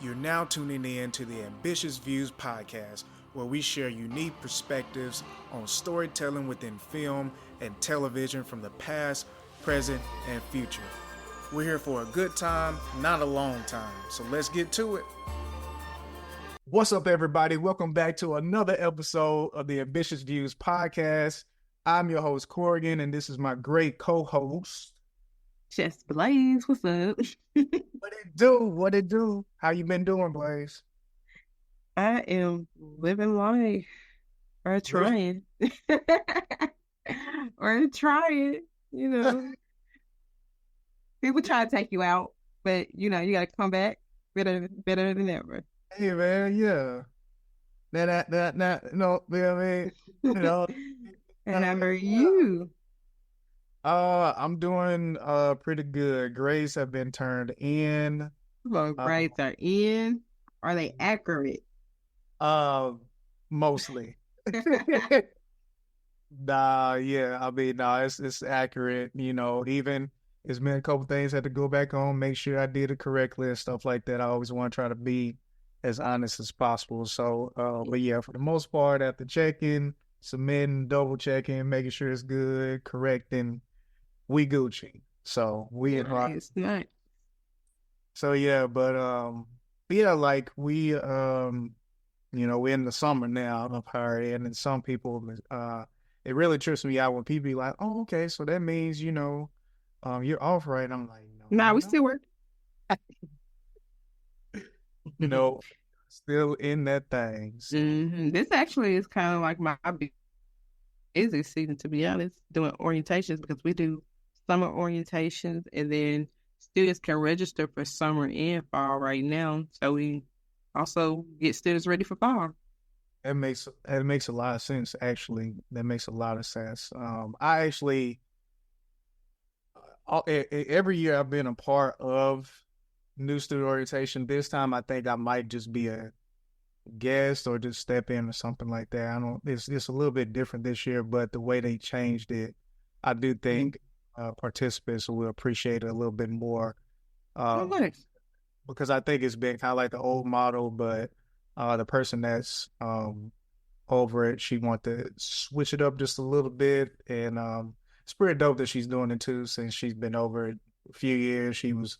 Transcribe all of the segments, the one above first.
You're now tuning in to the Ambitious Views podcast, where we share unique perspectives on storytelling within film and television from the past, present, and future. We're here for a good time, not a long time, so let's get to it. What's up, everybody? Welcome back to another episode of the Ambitious Views podcast. I'm your host, Corrigan, and this is my great co-host, Just Blaze. What's up? What it do? What it do? How you been doing, Blaze? I am living life or trying. Or trying, you know. People try to take you out, but you got to come back better than ever. Hey, man, yeah. No, I mean, And how are you? I'm doing pretty good. Grades have been turned in. Well, grades are in. Are they accurate? Mostly. Yeah. I mean, it's accurate. Even there's been a couple things I had to go back on, make sure I did it correctly and stuff like that. I always want to try to be as honest as possible. So, but yeah, for the most part, after checking, submitting, double checking, making sure it's good, correcting, we Gucci. So we Nice, nice. So yeah, but yeah, like we're in the summer now up here, and then some people it really trips me out when people be like, oh, okay, so that means you're off, right? I'm like, no, Nah, we still work. still in that thing. Mm-hmm. This actually is kind of like my busy season, to be honest, doing orientations, because we do summer orientations, and then students can register for summer and fall right now. So we also get students ready for fall. It makes a lot of sense, actually. That makes a lot of sense. I actually every year I've been a part of new student orientation. This time I think I might just be a guest or just step in or something like that. I don't. It's a little bit different this year, but the way they changed it, I do think participants will appreciate it a little bit more. Nice. Because I think it's been kind of like the old model, but the person that's over it, she want to switch it up just a little bit, and it's pretty dope that she's doing it too, since she's been over it a few years. She was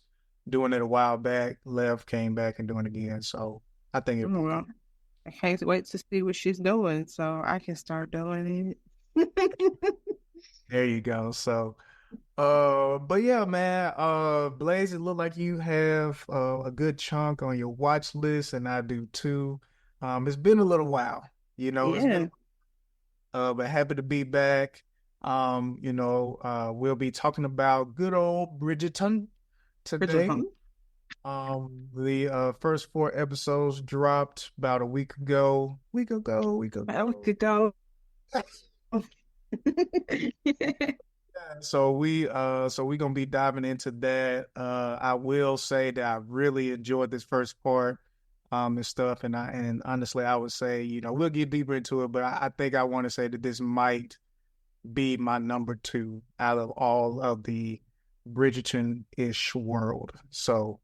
doing it a while back, left, came back, and doing it again. So I think Well, I can't wait to see what she's doing so I can start doing it. There you go. So, but yeah, man, Blaze, it look like you have a good chunk on your watch list, and I do too. It's been a little while, it's Yeah. been, but happy to be back. We'll be talking about good old Bridgerton today. Bridgerton. The first 4 episodes dropped about a week ago. A week ago. So we gonna be diving into that. I will say that I really enjoyed this first part, and stuff, and honestly, I would say, we'll get deeper into it, but I think I want to say that this might be my number 2 out of all of the Bridgerton-ish world. So,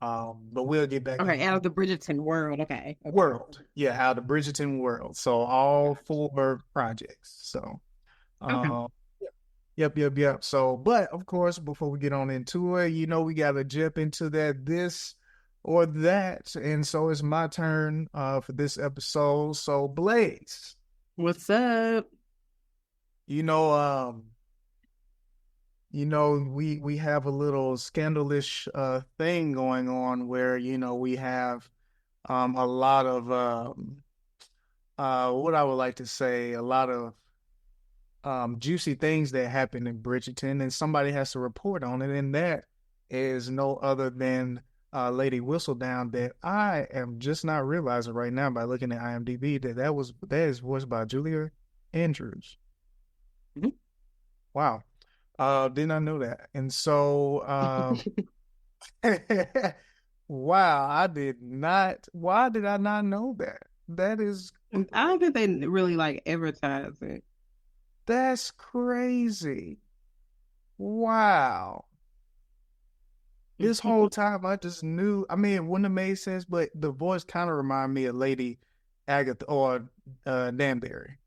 but we'll get back. Okay, out of the Bridgerton world. Okay. World, yeah, out of the Bridgerton world. So all 4 projects. So, Okay. Yep. So, but of course, before we get on into it, we got to jump into this or that. And so it's my turn for this episode. So, Blaze. What's up? We have a little scandalous thing going on where, we have a lot of what I would like to say, a lot of juicy things that happen in Bridgerton, and somebody has to report on it, and that is no other than Lady Whistledown, that I am just not realizing right now by looking at IMDb that is voiced by Julia Andrews. Mm-hmm. Wow. Did not know that. And so wow, why did I not know that? That is, I don't think they really advertise it. That's crazy. Wow. this whole time I just knew. I mean, it wouldn't have made sense, but the voice kind of reminded me of Lady Agatha or Danbury.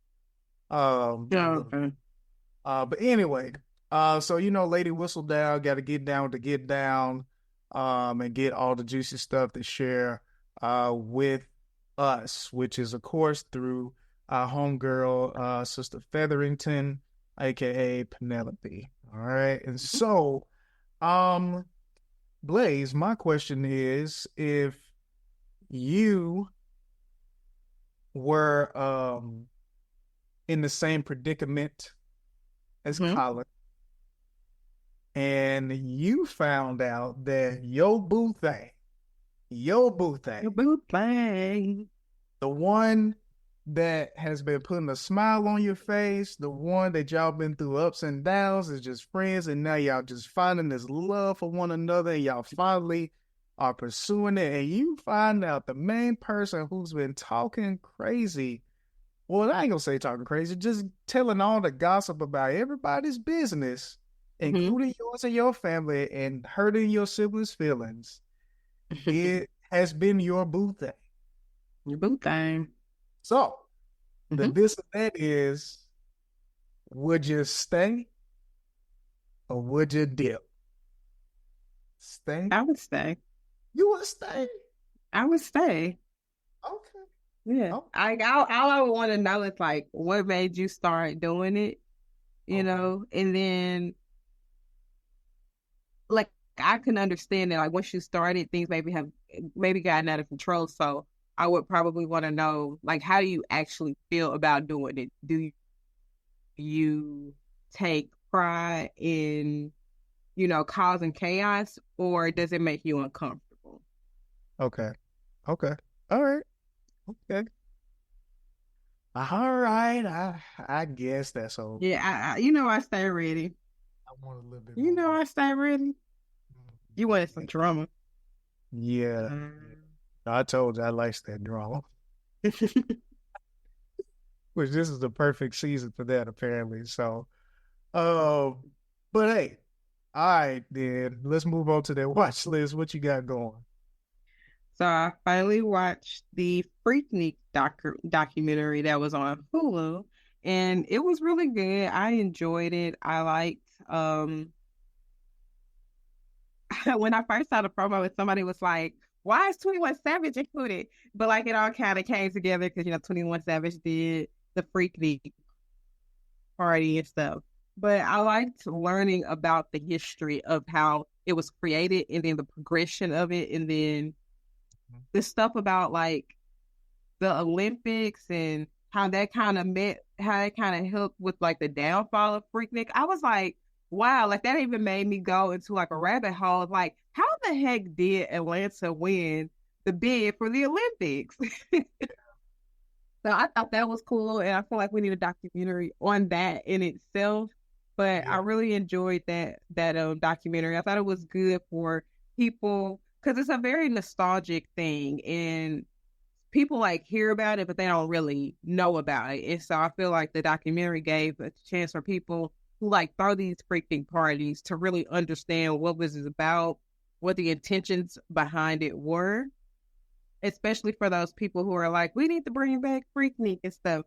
A Yeah, little. okay. But anyway, so Lady Whistledown got to get down to get down, and get all the juicy stuff to share, with us, which is of course through our homegirl, Sister Featherington, aka Penelope. All right, and so, um, Blaze, my question is, if you were in the same predicament as Mm-hmm. Colin, and you found out that your boo Your thing, boo thing. the one that has been putting a smile on your face, the one that y'all been through ups and downs, is just friends, and now y'all just finding this love for one another, and y'all finally are pursuing it, and you find out the main person who's been talking crazy. Well, I ain't gonna say talking crazy, just telling all the gossip about everybody's business, Mm-hmm. including yours and your family, and hurting your siblings' feelings. It has been your boo thing. Your boo thing. So, the Mm-hmm. this and that is, would you stay or would you dip? Stay? I would stay. You would stay? I would stay. Okay. Yeah. Oh, All I want to know is like what made you start doing it, okay. and then like I can understand that like once you started, things maybe gotten out of control. So I would probably want to know like how do you actually feel about doing it? Do you take pride in, causing chaos, or does it make you uncomfortable? Okay. Okay. All right. Okay. All right. I guess that's okay. Yeah, I stay ready. I want a little bit You more. know I stay ready. You wanted some drama. Yeah. I told you I like that drama. Which this is the perfect season for that, apparently. So, um, but hey, all right, then let's move on to that watch list. What you got going? So I finally watched the Freaknik documentary that was on Hulu, and it was really good. I enjoyed it. I liked when I first saw the promo, and somebody was like, "Why is 21 Savage included?" But like it all kind of came together because 21 Savage did the Freaknik party and stuff. But I liked learning about the history of how it was created and then the progression of it, and then the stuff about like the Olympics and how it kind of helped with like the downfall of Freaknik. I was like, wow, like that even made me go into like a rabbit hole of like, how the heck did Atlanta win the bid for the Olympics? So I thought that was cool, and I feel like we need a documentary on that in itself. But I Yeah. really enjoyed that documentary. I thought it was good for people because it's a very nostalgic thing, and people like hear about it, but they don't really know about it. And so I feel like the documentary gave a chance for people who like throw these freaking parties to really understand what was it about, what the intentions behind it were, especially for those people who are like, we need to bring back Freaknik and stuff.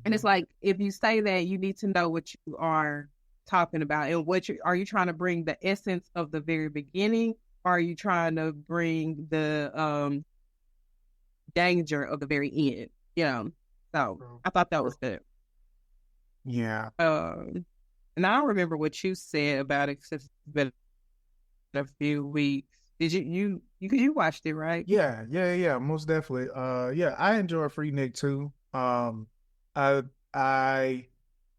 And it's Mhm. like, if you say that, you need to know what you are talking about and are you trying to bring the essence of the very beginning, or are you trying to bring the danger of the very end? So True. I thought that True. was good. Yeah. And I don't remember what you said about it since it's been a few weeks. Did you watched it, right? Yeah, most definitely. Yeah, I enjoy Free Nick too. I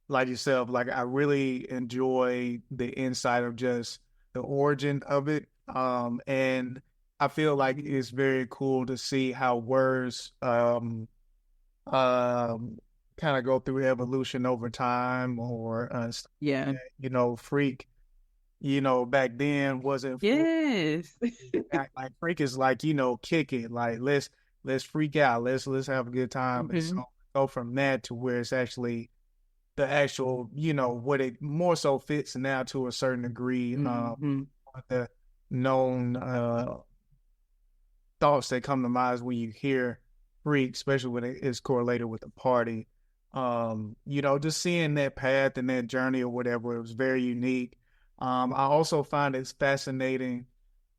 like yourself, like I really enjoy the insight of just the origin of it. And I feel like it's very cool to see how words um kind of go through evolution over time, or Yeah. freak, back then wasn't full. Yes. Like freak is like, kick it, like let's freak out, let's have a good time. And Hmm. so go from that to where it's actually the actual, what it more so fits now to a certain degree, Hmm. the known thoughts that come to mind when you hear freak, especially when it is correlated with a party. Just seeing that path and that journey or whatever, it was very unique. I also find it's fascinating,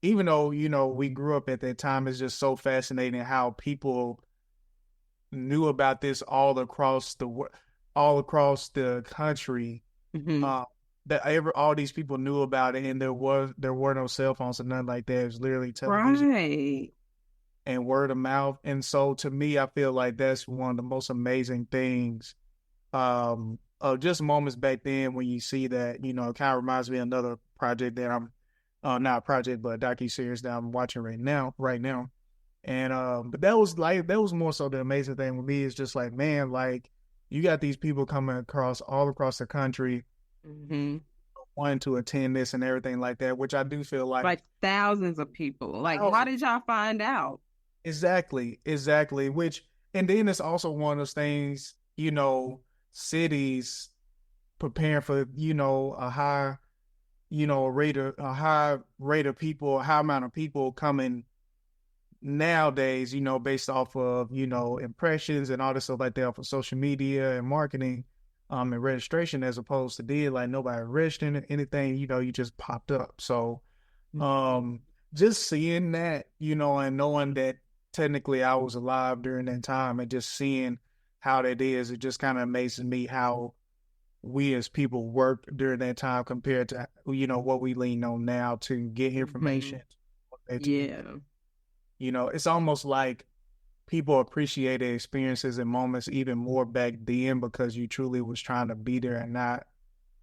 even though, we grew up at that time, it's just so fascinating how people knew about this all across the country. Mm-hmm. All these people knew about it, and there were no cell phones or nothing like that. It was literally television Right. and word of mouth. And so to me, I feel like that's one of the most amazing things of just moments back then when you see that, it kind of reminds me of another project that I'm not a project, but a docu-series that I'm watching right now. And but that was more so the amazing thing with me is just like, man, like you got these people coming all across the country Mm-hmm. wanting to attend this and everything like that, which I do feel like Like thousands of people. Like, how thousands. did y'all find out? Exactly. Which, and then it's also one of those things, cities preparing for, a high rate of people, a high amount of people coming nowadays, based off of, impressions and all this stuff like that off of social media and marketing, and registration, as opposed to did like nobody registered anything, you just popped up. So, um, just seeing that, and knowing that technically I was alive during that time and just seeing how that is, it just kind of amazes me how we as people worked during that time compared to, what we lean on now to get Mm-hmm. information. Yeah. It's almost like people appreciated experiences and moments even more back then because you truly was trying to be there and not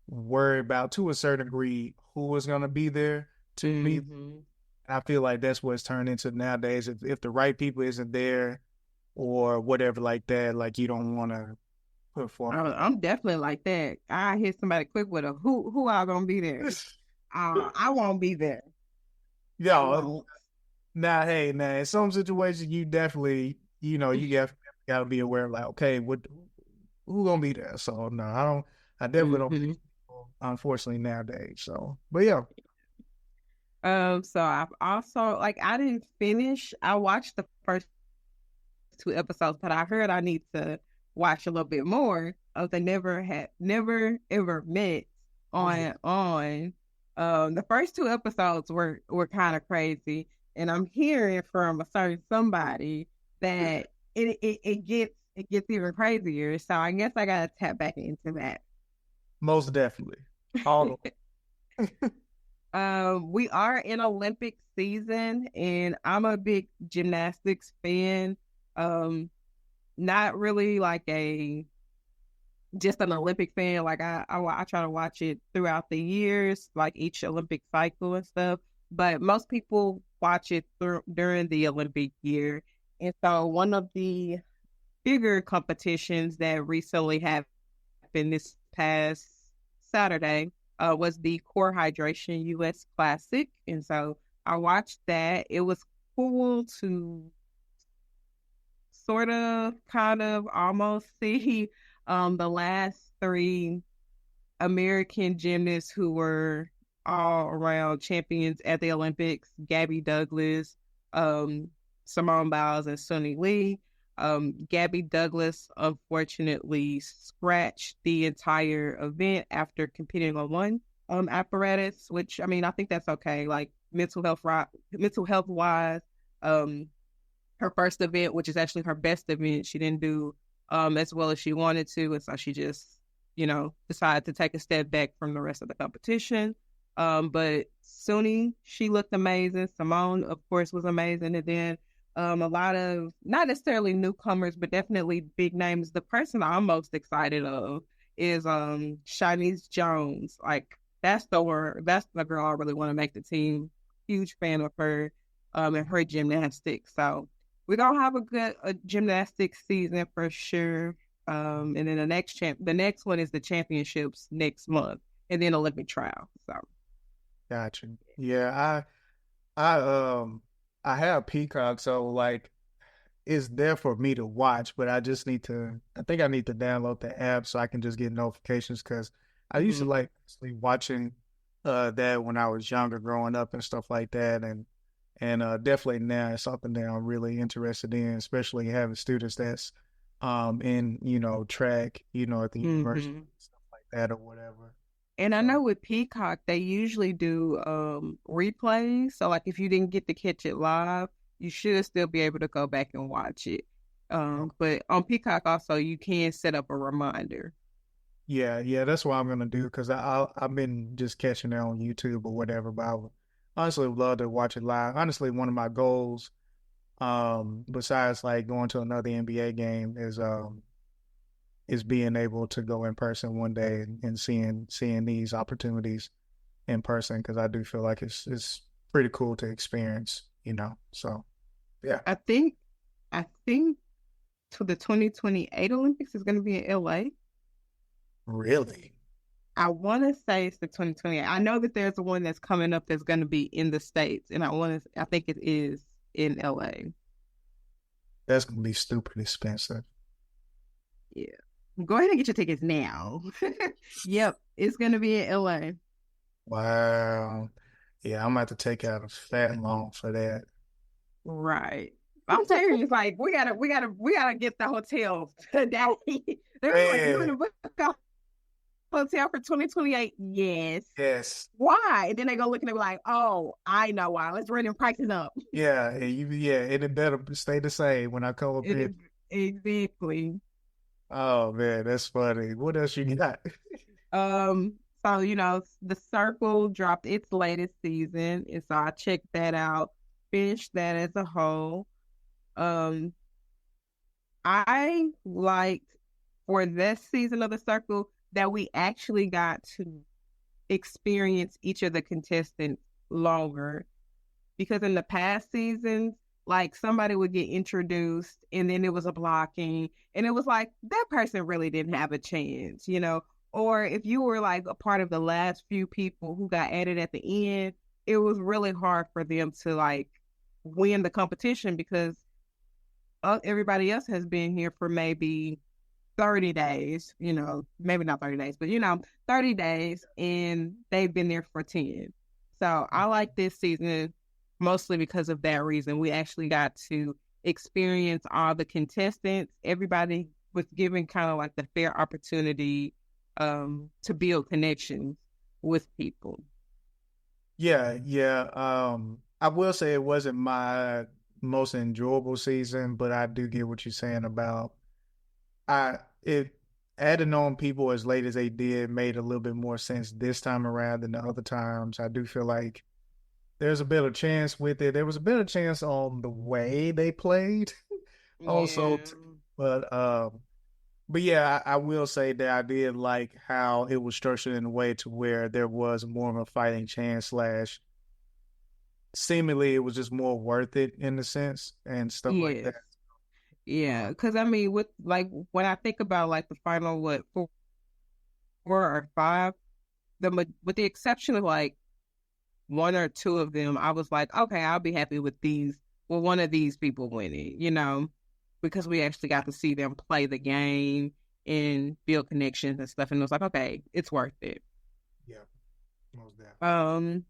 worry about, to a certain degree, who was going to be there to be. Mm-hmm. I feel like that's what it's turned into nowadays. If the right people isn't there or whatever like that, like you don't want to put forth. I'm definitely like that. I hit somebody quick with a who are gonna be there. I won't be there. I Yeah. won't. Now, in some situations, you definitely, got to be aware of like, okay, who gonna be there? So no, I definitely don't Mm-hmm. think people, unfortunately nowadays. So, but yeah, So I've also like I didn't finish. I watched the first two episodes, but I heard I need to watch a little bit more of the never ever met oh yeah, on. The first two episodes were kind of crazy, and I'm hearing from a certain somebody that it gets even crazier. So I guess I gotta tap back into that. most definitely. All We are in Olympic season, and I'm a big gymnastics fan. Um, Not really like a just an Olympic fan. Like I try to watch it throughout the years, like each Olympic cycle and stuff. But most people watch it during the Olympic year. And so one of the bigger competitions that recently happened this past Saturday was the Core Hydration US Classic. And so I watched that. It was cool to sort of, kind of, almost see the last three American gymnasts who were all around champions at the Olympics: Gabby Douglas, um, Simone Biles, and Sunny Lee. Gabby Douglas unfortunately scratched the entire event after competing on one apparatus, which I mean I think that's okay. Like mental health wise, um, her first event, which is actually her best event, she didn't do as well as she wanted to, and so she just, decided to take a step back from the rest of the competition. But Suni, she looked amazing. Simone, of course, was amazing, and then a lot of not necessarily newcomers, but definitely big names. The person I'm most excited of is Shanice Jones. Like that's the girl I really want to make the team. Huge fan of her and her gymnastics. So we're gonna have a gymnastics season for sure. And then the next one is the championships next month, and then Olympic trial. So gotcha. Yeah, I have Peacock, so like it's there for me to watch, but I think I need to download the app so I can just get notifications because I used to mhm. like actually watching that when I was younger, growing up and stuff like that, and definitely now it's something that I'm really interested in, especially having students that's in track, at the university Hmm. stuff like that or whatever. And I So know with Peacock, they usually do replays. So like if you didn't get to catch it live, you should still be able to go back and watch it. okay. But on Peacock also you can set up a reminder. Yeah, that's what I'm gonna do because I've been just catching it on YouTube or whatever, but I would honestly would love to watch it live. Honestly, one of my goals, besides like going to another NBA game, is being able to go in person one day and seeing these opportunities in person because I do feel like it's pretty cool to experience. So yeah, I think I think to the 2028 Olympics is going to be in LA. really, I want to say it's the 2028. I know that there's one that's coming up that's going to be in the States, and I think it is in LA. that's gonna be stupid expensive. Yeah. Go ahead and get your tickets now. Yep, it's going to be in LA. Wow. Yeah, I'm gonna have to take out a fat loan for that. Right. I'm serious. Like we gotta get the hotel today. They're like, you're Man, gonna book a hotel for 2028. Yes. yes. Why? And then they go look and they're like, oh, I know why. Let's run them prices up. Yeah, and it better stay the same when I come up It here. is exactly. Oh man, that's funny. What else you got? Um, so the Circle dropped its latest season, and so I checked that out, finished that as a whole. Um, I liked for this season of the Circle that we actually got to experience each of the contestants longer because in the past seasons, like somebody would get introduced and then it was a blocking, and it was like that person really didn't have a chance. Or if you were like a part of the last few people who got added at the end, it was really hard for them to like win the competition because everybody else has been here for maybe 30 days, maybe not 30 days, but 30 days, and they've been there for 10. So I like this season mostly because of that reason. We actually got to experience all the contestants. Everybody was given kind of like the fair opportunity to build connections with people. Yeah. I will say it wasn't my most enjoyable season, but I do get what you're saying about it adding on people as late as they did made a little bit more sense this time around than the other times. I do feel like there's a better chance with it. There was a better chance on the way they played also, Yeah. but yeah, I will say that I did like how it was structured in a way to where there was more of a fighting chance slash seemingly it was just more worth it in the sense and stuff like Yes. that. Yeah. Because I mean, with like when I think about like the final, what, four or five, with the exception of like one or two of them, I was like, okay, I'll be happy with these. Well, one of these people winning, because we actually got to see them play the game and build connections and stuff. And it was like, okay, it's worth it. Yeah, most definitely. Um,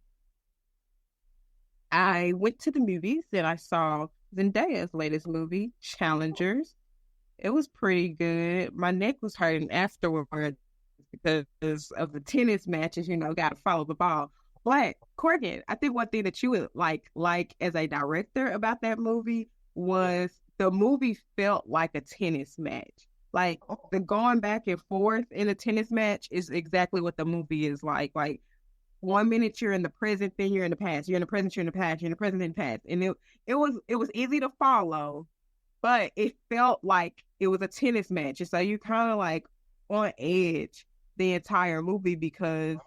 I went to the movies and I saw Zendaya's latest movie, Challengers. It was pretty good. My neck was hurting afterwards because of the tennis matches, got to follow the ball. But Corgan, I think one thing that you would like as a director about that movie Yeah. was the movie felt like a tennis match. Like Oh, the going back and forth in a tennis match is exactly what the movie is like. Like 1 minute you're in the present, then you're in the past. You're in the present, you're in the past, you're in the present, and past. And it was easy to follow, but it felt like it was a tennis match. And so you kind of like on edge the entire movie because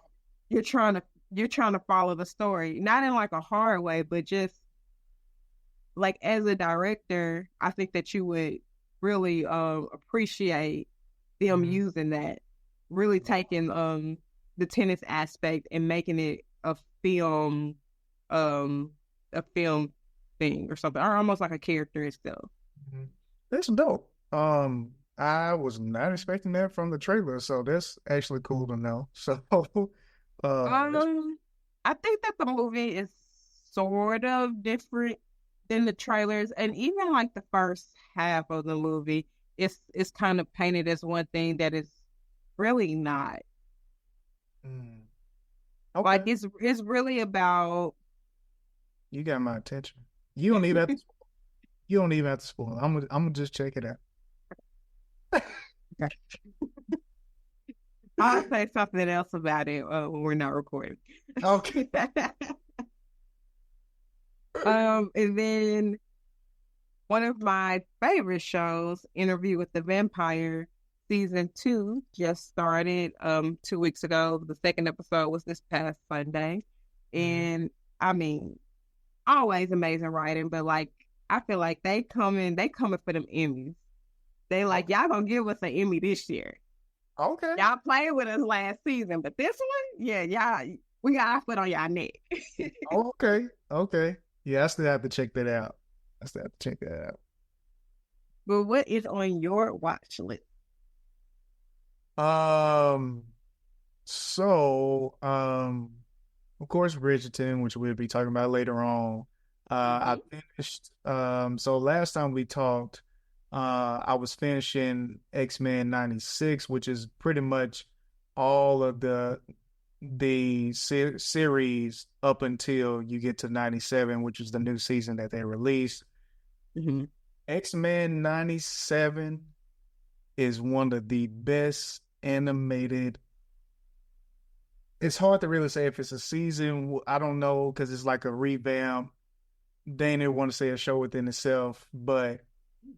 you're trying to you're trying to follow the story, not in like a hard way, but just like as a director, I think that you would really appreciate them mhm. using that, really taking the tennis aspect and making it um a film thing or something, or almost like a character itself. Mhm. That's dope. I was not expecting that from the trailer, so that's actually cool to know. So, I think that the movie is sort of different than the trailers, and even like the first half of the movie, it's kind of painted as one thing that is really not. Mm. Like Okay. it's really about. You got my attention. You don't even have to, you don't even have to spoil it. I'm gonna just check it out. I'll say something else about it when we're not recording. Okay. And then one of my favorite shows, Interview with the Vampire, season 2 just started 2 weeks ago. The second episode was this past Sunday. Mhm. And I mean, always amazing writing, but like I feel like they coming for them Emmys. They like, y'all gonna give us an Emmy this year. Okay. Y'all played with us last season, but this one, yeah, y'all, we got our foot on y'all neck. Okay. Okay. Yeah, I still have to check that out. I still have to check that out. But what is on your watch list? Um, so, of course, Bridgerton, which we'll be talking about later on. I finished, so last time we talked, I was finishing X-Men 96, which is pretty much all of the series up until you get to 97, which is the new season that they released. Mm-hmm. X-Men 97 is one of the best animated. It's hard to really say if it's a season. I don't know because it's like a revamp. They didn't want to say a show within itself, but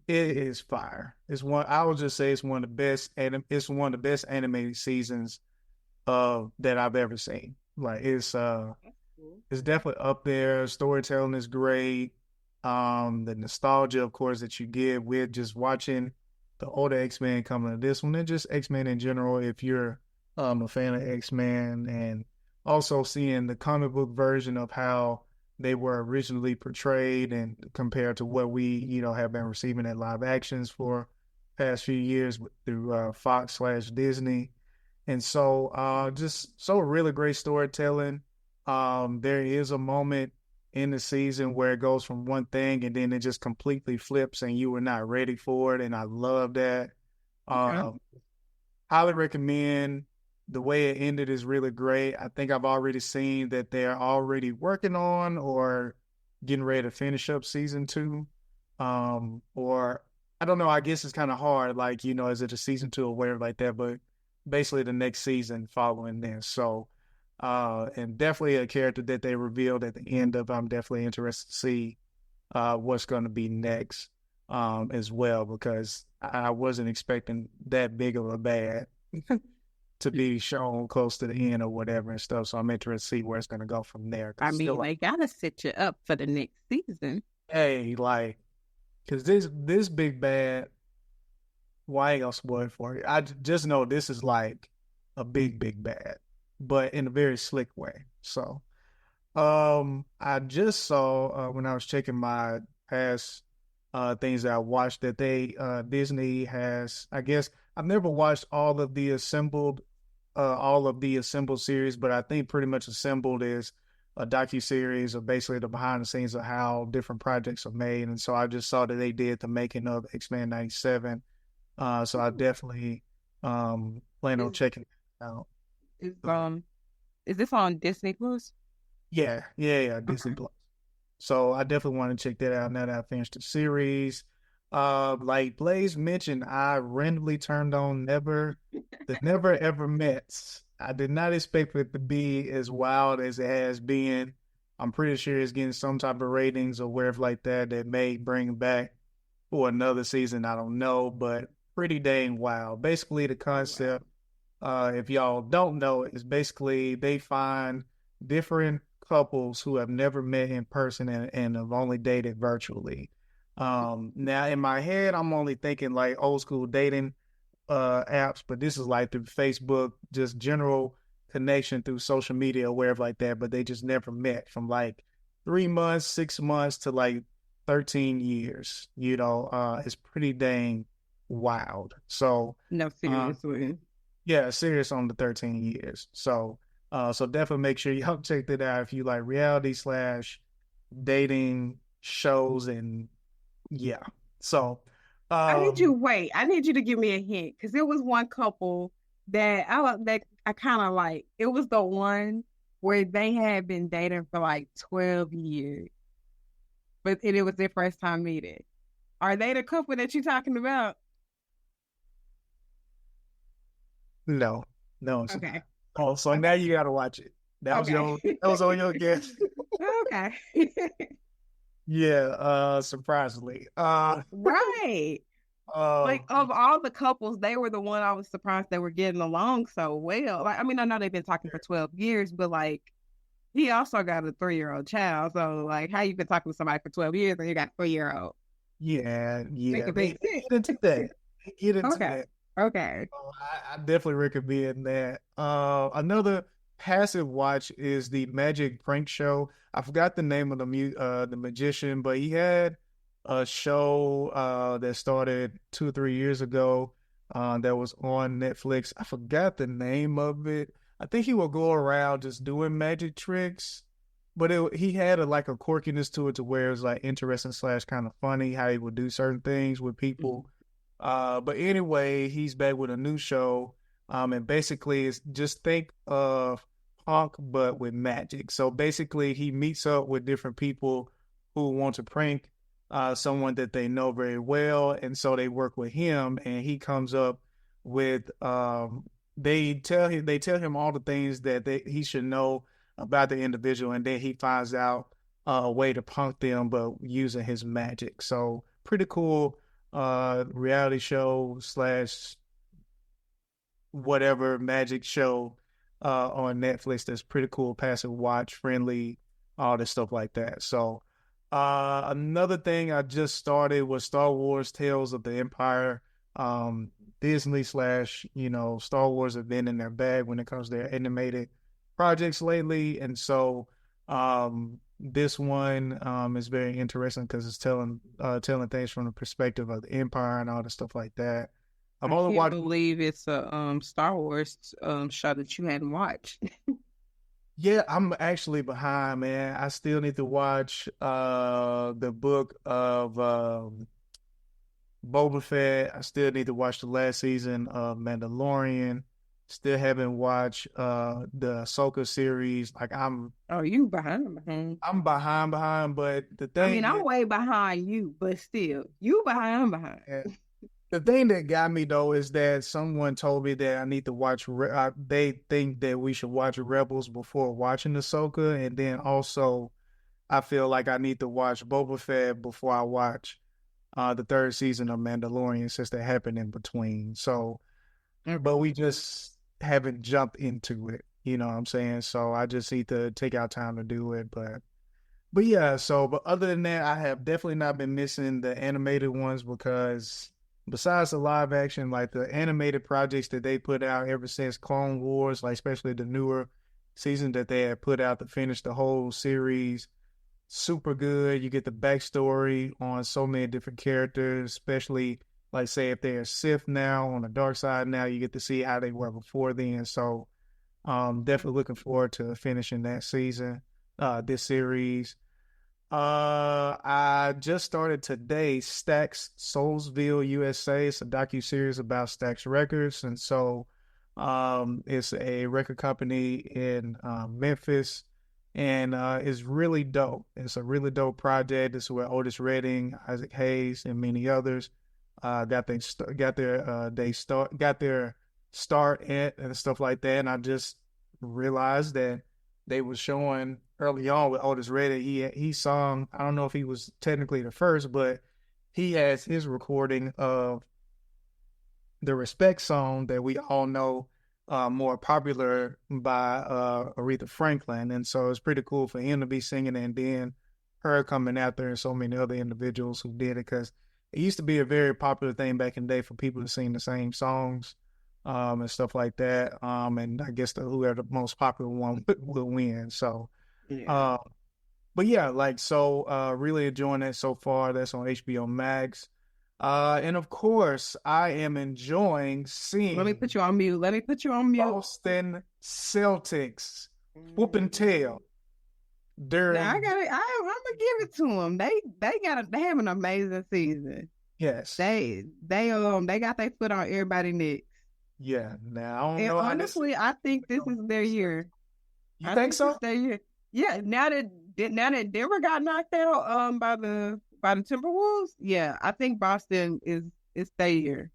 it is fire. It's one. I would just say it's one of the best, and it's one of the best animated seasons that I've ever seen. Like it's definitely up there. Storytelling is great. The nostalgia, of course, that you get with just watching the older X-Men coming to this one, and just X-Men in general, if you're a fan of X-Men, and also seeing the comic book version of how they were originally portrayed and compared to what we, have been receiving in live actions for past few years through Fox/Disney. And so just so really great storytelling. There is a moment in the season where it goes from one thing and then it just completely flips and you were not ready for it. And I love that. Okay. Um, Highly recommend. The way it ended is really great. I think I've already seen that they're already working on or getting ready to finish up season 2. Or I don't know. I guess it's kind of hard. Like, is it a season 2 or whatever like that? But basically the next season following this. So, and definitely a character that they revealed at the end of. I'm definitely interested to see what's going to be next as well, because I wasn't expecting that big of a bad to be shown close to the end or whatever and stuff. So I'm interested to see where it's going to go from there. I Cause mean, still, they gotta set you up for the next season. hey, like, cause this big bad, well, I ain't gonna spoil it for you. I just know this is like a big bad, but in a very slick way. So, I just saw when I was checking my past things that I watched that Disney has. I guess I've never watched all of the assembled series, but I think pretty much assembled is a docu-series of basically the behind the scenes of how different projects are made. And so I just saw that they did the making of X-Men 97. So I definitely plan on Is checking it out. is is this on Disney Plus? Yeah, Disney Okay. Plus. So I definitely want to check that out now that I finished the series. Like Blaze mentioned, I randomly turned on the Never Ever Mets. I did not expect it to be as wild as it has been. I'm pretty sure it's getting some type of ratings or whatever like that may bring back for another season. I don't know, but pretty dang wild. Basically, the Oh wow. concept, if y'all don't know, is basically they find different couples who have never met in person and have only dated virtually. Now in my head, I'm only thinking like old school dating apps, but this is like through Facebook, just general connection through social media or wherever like that. But they just never met from like 3 months, 6 months to like 13 years. It's pretty dang wild. So, No, uh, seriously. yeah, serious on the 13 years. So, So definitely make sure y'all check that out if you like reality slash dating shows and yeah. So I need you um wait. I need you to give me a hint because there was one couple that I kind of like. It was the one where they had been dating for like 12 years, but it was their first time meeting. Are they the couple that you're talking about? no, no, it's not. Okay. Oh, so now Okay. you gotta watch it. Okay. That was on your guess. Okay. Yeah, surprisingly. Right. Uh Like of all the couples, they were the one I was surprised they were getting along so well. Like, I mean, I know they've been talking for 12 years, but like he also got a 3-year-old child. So like how you been talking to somebody for 12 years and you got a 3-year-old? yeah, Make yeah. a big They sense. get into that. They get into Okay. that. Okay. I definitely recommend that. Another passive watch is the Magic Prank Show. I forgot the name of the magician, but he had a show that started 2 or 3 years ago that was on Netflix. I forgot the name of it. I think he would go around just doing magic tricks, but he had like a quirkiness to it to where it was like interesting slash kind of funny how he would do certain things with people. But anyway, he's back with a new show. And basically it's just think of punk but with magic. So basically he meets up with different people who want to prank someone that they know very well. And so they work with him and he comes up with they tell him all the things that he should know about the individual, and then he finds out a way to punk them but using his magic. So pretty cool reality show slash whatever magic show on Netflix that's pretty cool, passive watch, friendly, all this stuff like that. So another thing I just started was Star Wars Tales of the Empire. Disney slash, Star Wars have been in their bag when it comes to their animated projects lately. And so this one is very interesting because it's telling things from the perspective of the Empire and all the stuff like that. I've I only can't watched believe it's a Star Wars show that you hadn't watched. Yeah, I'm actually behind, man. I still need to watch the book of Boba Fett. I still need to watch the last season of Mandalorian. Still haven't watched the Ahsoka series. Like Oh, you behind. I'm behind, but the I thing mean, I'm is, way behind you, but still, you behind. eh, the thing that got me though is that someone told me that I need to watch. They think that we should watch Rebels before watching Ahsoka, and then also I feel like I need to watch Boba Fett before I watch the third season of Mandalorian since they happened in between. So, but we just haven't jumped into it. You know what I'm saying? So I just need to take out time to do it. But yeah, but other than that, I have definitely not been missing the animated ones because besides the live action, like the animated projects that they put out ever since Clone Wars, like especially the newer season that they had put out to finish the whole series, super good. You get the backstory on so many different characters, especially like say if they're Sith now on the dark side now, you get to see how they were before then. So definitely looking forward to finishing that season, this series. I just started today Stax Soulsville, USA. It's a docu-series about Stax Records. And so it's a record company in Memphis, and it's really dope. It's a really dope project. This is where Otis Redding, Isaac Hayes, and many others got their start at and stuff like that. And I just realized that they were showing early on with Otis Redding. He sung. I don't know if he was technically the first, but he has his recording of the Respect song that we all know more popular by Aretha Franklin. And so it's pretty cool for him to be singing and then her coming out there and so many other individuals who did it because it used to be a very popular thing back in the day for people to sing the same songs and stuff like that. And I guess whoever the most popular one will win. So, Yeah. uh, but yeah, really enjoying that so far. That's on HBO Max. And of course, I am enjoying Let me seeing put you on mute. Let me put you on mute. Boston Celtics whooping tail Now during. I'm gonna give it to them. They have an amazing season. Yes. They got their foot on everybody's neck. Yeah. Now I don't And know how this. honestly, I think this is their year. You I think think this so? is their year. Yeah, now that Denver got knocked out by the Timberwolves, yeah, I think Boston is their year.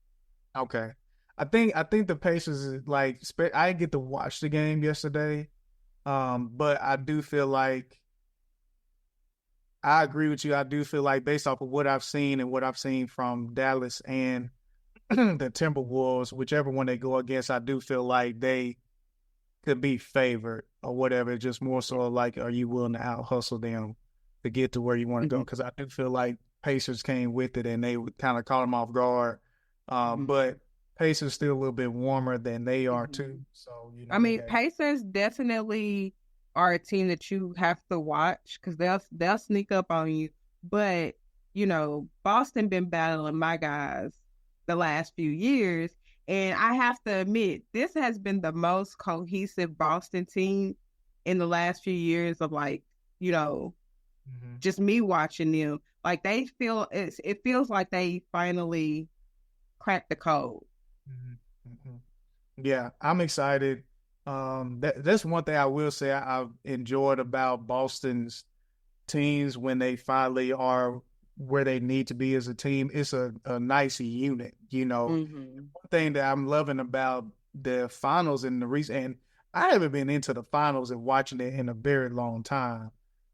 Okay. I think the Pacers is like I didn't get to watch the game yesterday. But I do feel like I agree with you. I do feel like based off of what I've seen and what I've seen from Dallas and the Timberwolves, whichever one they go against, I do feel like they could be favored or whatever. It's just more so like, are you willing to out hustle them to get to where you want to go? Mm-hmm. Because I do feel like Pacers came with it and they kind of caught them off guard. But Pacers still a little bit warmer than they are too. So I they mean, got. Pacers definitely are a team that you have to watch because they'll sneak up on you. But Boston been battling my guys the last few years, and I have to admit this has been the most cohesive Boston team in the last few years of Mhm. just me watching them. Like it feels like they finally cracked the code. Mhm. Mhm. Yeah, I'm excited. That's one thing I will say I've enjoyed about Boston's teams when they finally are where they need to be as a team. It's a nice unit, Mm-hmm. One thing that I'm loving about the finals and the reason, and I haven't been into the finals and watching it in a very long time,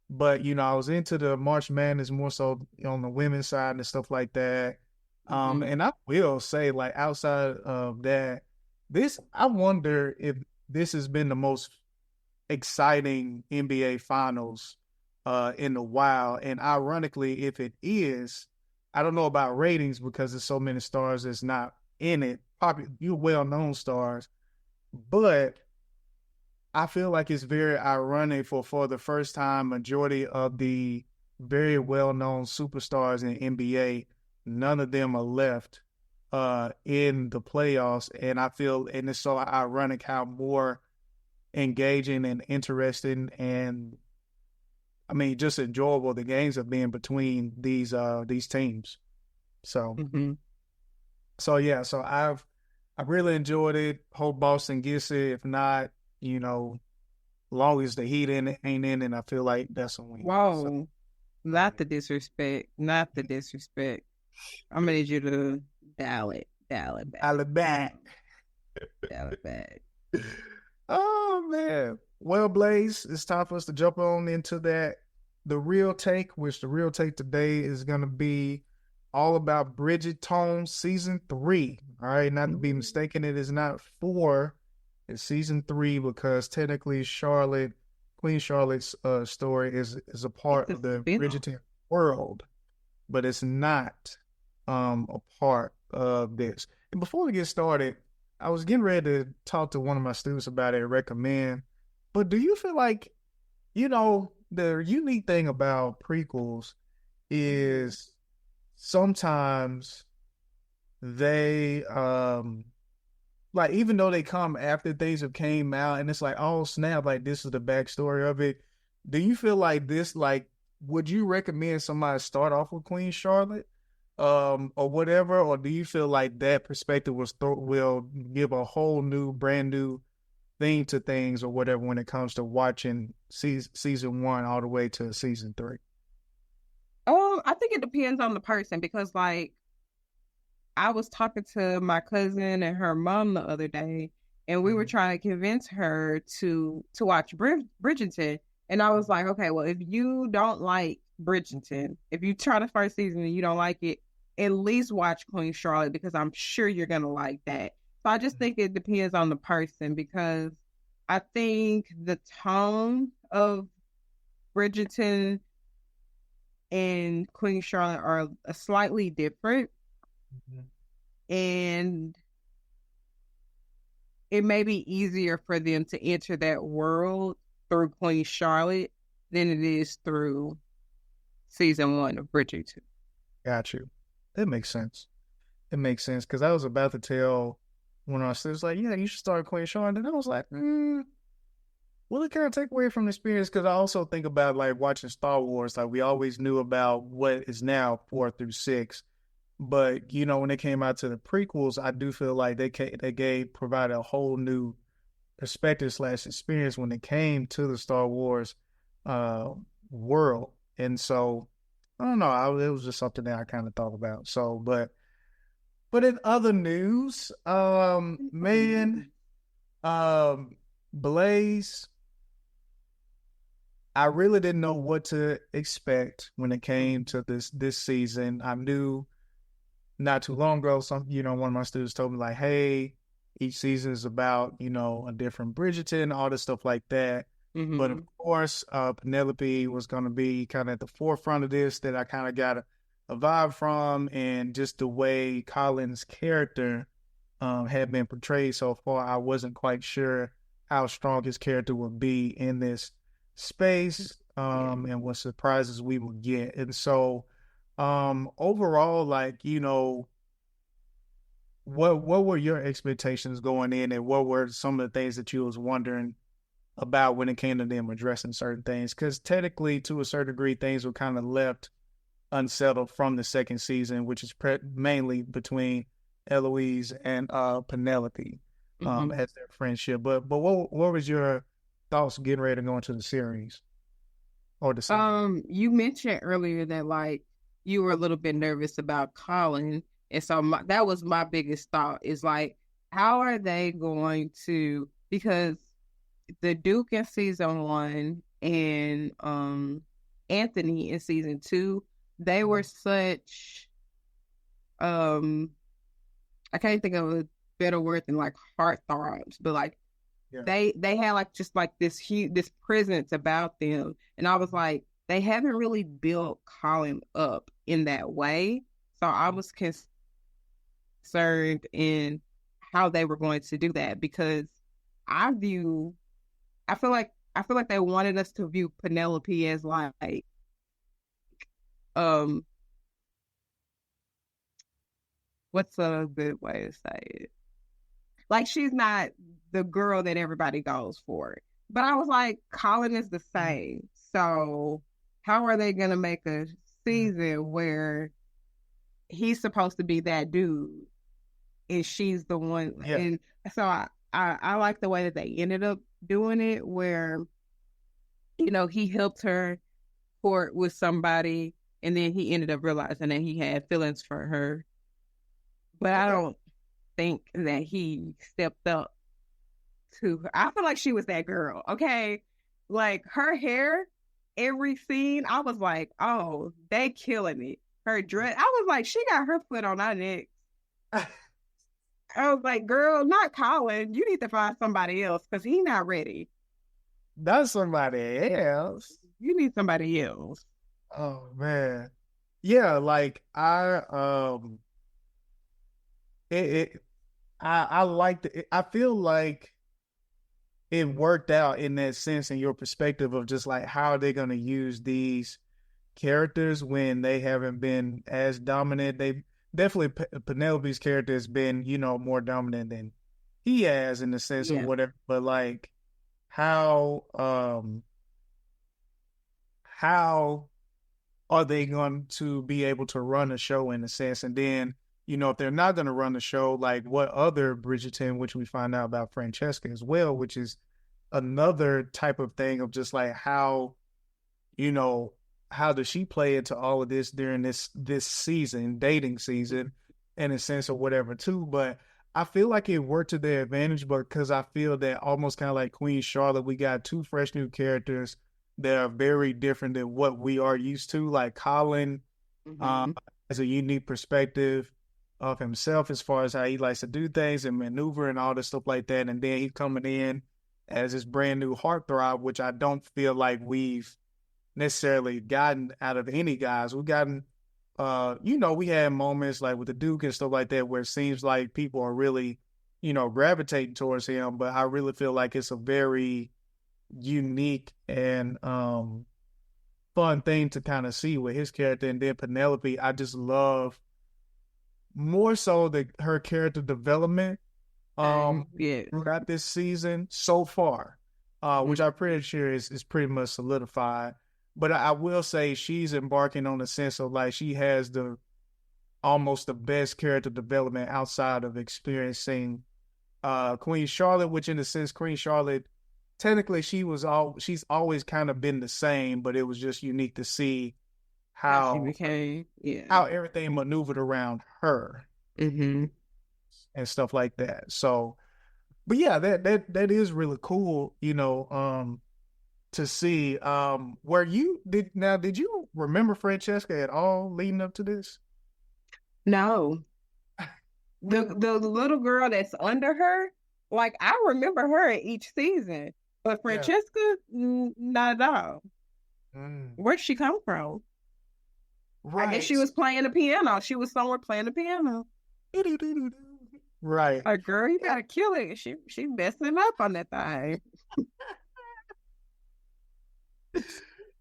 but I was into the March Madness more so on the women's side and stuff like that. Mm-hmm. And I will say, like outside of that, I wonder if this has been the most exciting NBA finals in a while. And ironically, if it is, I don't know about ratings because there's so many stars that's not in it. You well-known stars, but I feel like it's very ironic for the first time, majority of the very well-known superstars in NBA, none of them are left in the playoffs. And I feel, and it's so ironic how more engaging and interesting and I mean just enjoyable the games have been between these teams. So Mm-hmm. so I really enjoyed it. Hope Boston gets it. If not, long as the Heat ain't in, and I feel like that's a win. So Whoa. Not the disrespect. Not the disrespect. I'm gonna need you to dial it back, Alabama. dial it back. Oh man. Well, Blaze, it's time for us to jump on into that. The real take, which the real take today is gonna be all about Bridgerton season 3. All right, not to be mistaken, it is not 4, it's season 3 because technically Queen Charlotte's story is a part It's a of the spin-off. Bridgerton world, but it's not a part of this. And before we get started, I was getting ready to talk to one of my students about it and recommend. But do you feel like, the unique thing about prequels is sometimes they like even though they come after things have came out and it's like, oh snap, like this is the backstory of it. Do you feel like this, like, would you recommend somebody start off with Queen Charlotte? Or whatever, or do you feel like that perspective will give a whole new, brand new thing to things or whatever when it comes to watching season 1 all the way to season 3? I think it depends on the person because, like, I was talking to my cousin and her mom the other day, and we were Mhm. trying to convince her to watch Bridgerton. And I was like, okay, well, if you don't like Bridgerton, if you try the first season and you don't like it, at least watch Queen Charlotte because I'm sure you're gonna like that. So I just think it depends on the person because I think the tone of Bridgerton and Queen Charlotte are slightly different, Mhm. and it may be easier for them to enter that world through Queen Charlotte than it is through season 1 of Bridgerton. Got you. It makes sense. It makes sense because I was about to tell one of my sisters, like, yeah, you should start Queen Charlotte. And I was like, will it kind of take away from the experience? Because I also think about like watching Star Wars. Like we always knew about what is now 4 through 6, but you know when it came out to the prequels, I do feel like they provided a whole new perspective slash experience when it came to the Star Wars uh, world. And so I don't know. It was just something that I kind of thought about. So, but in other news, man, um, Blaze, I really didn't know what to expect when it came to this season. I knew not too long ago, one of my students told me like, hey, each season is about, a different Bridgerton, all this stuff like that. But of course, Penelope was going to be kind of at the forefront of this that I kind of got a vibe from, and just the way Colin's character had been portrayed so far, I wasn't quite sure how strong his character would be in this space, and what surprises we would get. And so, overall, like, what were your expectations going in, and what were some of the things that you was wondering about when it came to them addressing certain things? Because technically, to a certain degree, things were kind of left unsettled from the second season, which is mainly between Eloise and Penelope, as their friendship. But what was your thoughts getting ready to go into the series or the season? You mentioned earlier that like you were a little bit nervous about Colin, and so that was my biggest thought is like, how are they going to, because the Duke in season 1 and Anthony in season 2, they were such I can't think of a better word than like heartthrobs, but like they had like just like this huge this presence about them, and I was like, they haven't really built Colin up in that way, so I was concerned in how they were going to do that, because I view I feel like they wanted us to view Penelope as like um what's a good way to say it? Like she's not the girl that everybody goes for. But I was like, Colin is the same. So how are they gonna make a season where he's supposed to be that dude and she's the one? Yeah. And so I like the way that they ended up doing it, where he helped her court with somebody, and then he ended up realizing that he had feelings for her. But I don't think that he stepped up to her. I feel like she was that girl, okay? Like her hair, every scene, I was like, oh, they killing it. Her dress, I was like, she got her foot on our neck. I was like, girl, not Colin. You need to find somebody else because he's not ready. That's somebody else. You need somebody else. Oh man. Yeah, like I liked it. I feel like it worked out in that sense, in your perspective of just like how they're gonna use these characters when they haven't been as dominant. They definitely Penelope's character has been, more dominant than he has in the sense of whatever. But like how are they going to be able to run a show in a sense? And then, if they're not going to run the show, like what other Bridgerton, which we find out about Francesca as well, which is another type of thing of just like you know, how does she play into all of this during this season, dating season, in a sense or whatever too. But I feel like it worked to their advantage, but because I feel that almost kind of like Queen Charlotte, we got two fresh new characters that are very different than what we are used to. Like Colin has a unique perspective of himself as far as how he likes to do things and maneuver and all this stuff like that. And then he's coming in as this brand new heartthrob, which I don't feel like we've necessarily gotten out of any guys. We've gotten, we had moments like with the Duke and stuff like that where it seems like people are really, gravitating towards him. But I really feel like it's a very unique and fun thing to kind of see with his character. And then Penelope, I just love more so her character development Yeah. throughout this season so far, which Mhm. I'm pretty sure is pretty much solidified. But I will say she's embarking on a sense of like she has the almost the best character development outside of experiencing Queen Charlotte, which in a sense Queen Charlotte technically she's always kind of been the same, but it was just unique to see How she how became, yeah. how everything maneuvered around her Mm-hmm. and stuff like that. So, but yeah, that is really cool, to see. Where you did you remember Francesca at all leading up to this? No, the little girl that's under her, like I remember her in each season, but Yeah. Francesca, not at all. Mm. Where'd she come from? I guess she Right. was playing the piano. She was somewhere playing the piano. Right. Like, girl, you gotta kill it. She messing up on that thing.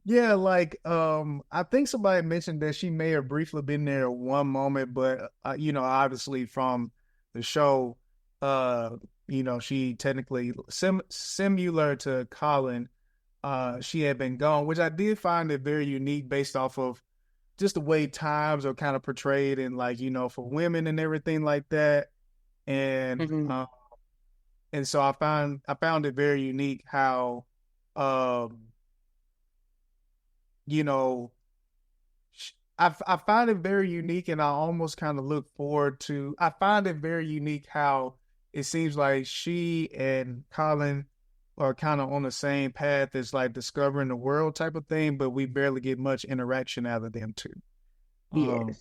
Yeah, like I think somebody mentioned that she may have briefly been there at one moment, but obviously from the show, uh, she technically similar to Colin, she had been gone, which I did find it very unique based off of just the way times are kind of portrayed and like, for women and everything like that. And Mm-hmm. and so I found it very unique how um, you know, I find it very unique, and I almost kind of look forward to. I find it very unique how it seems like she and Colin are kind of on the same path as like discovering the world type of thing, but we barely get much interaction out of them too. Um, Yes.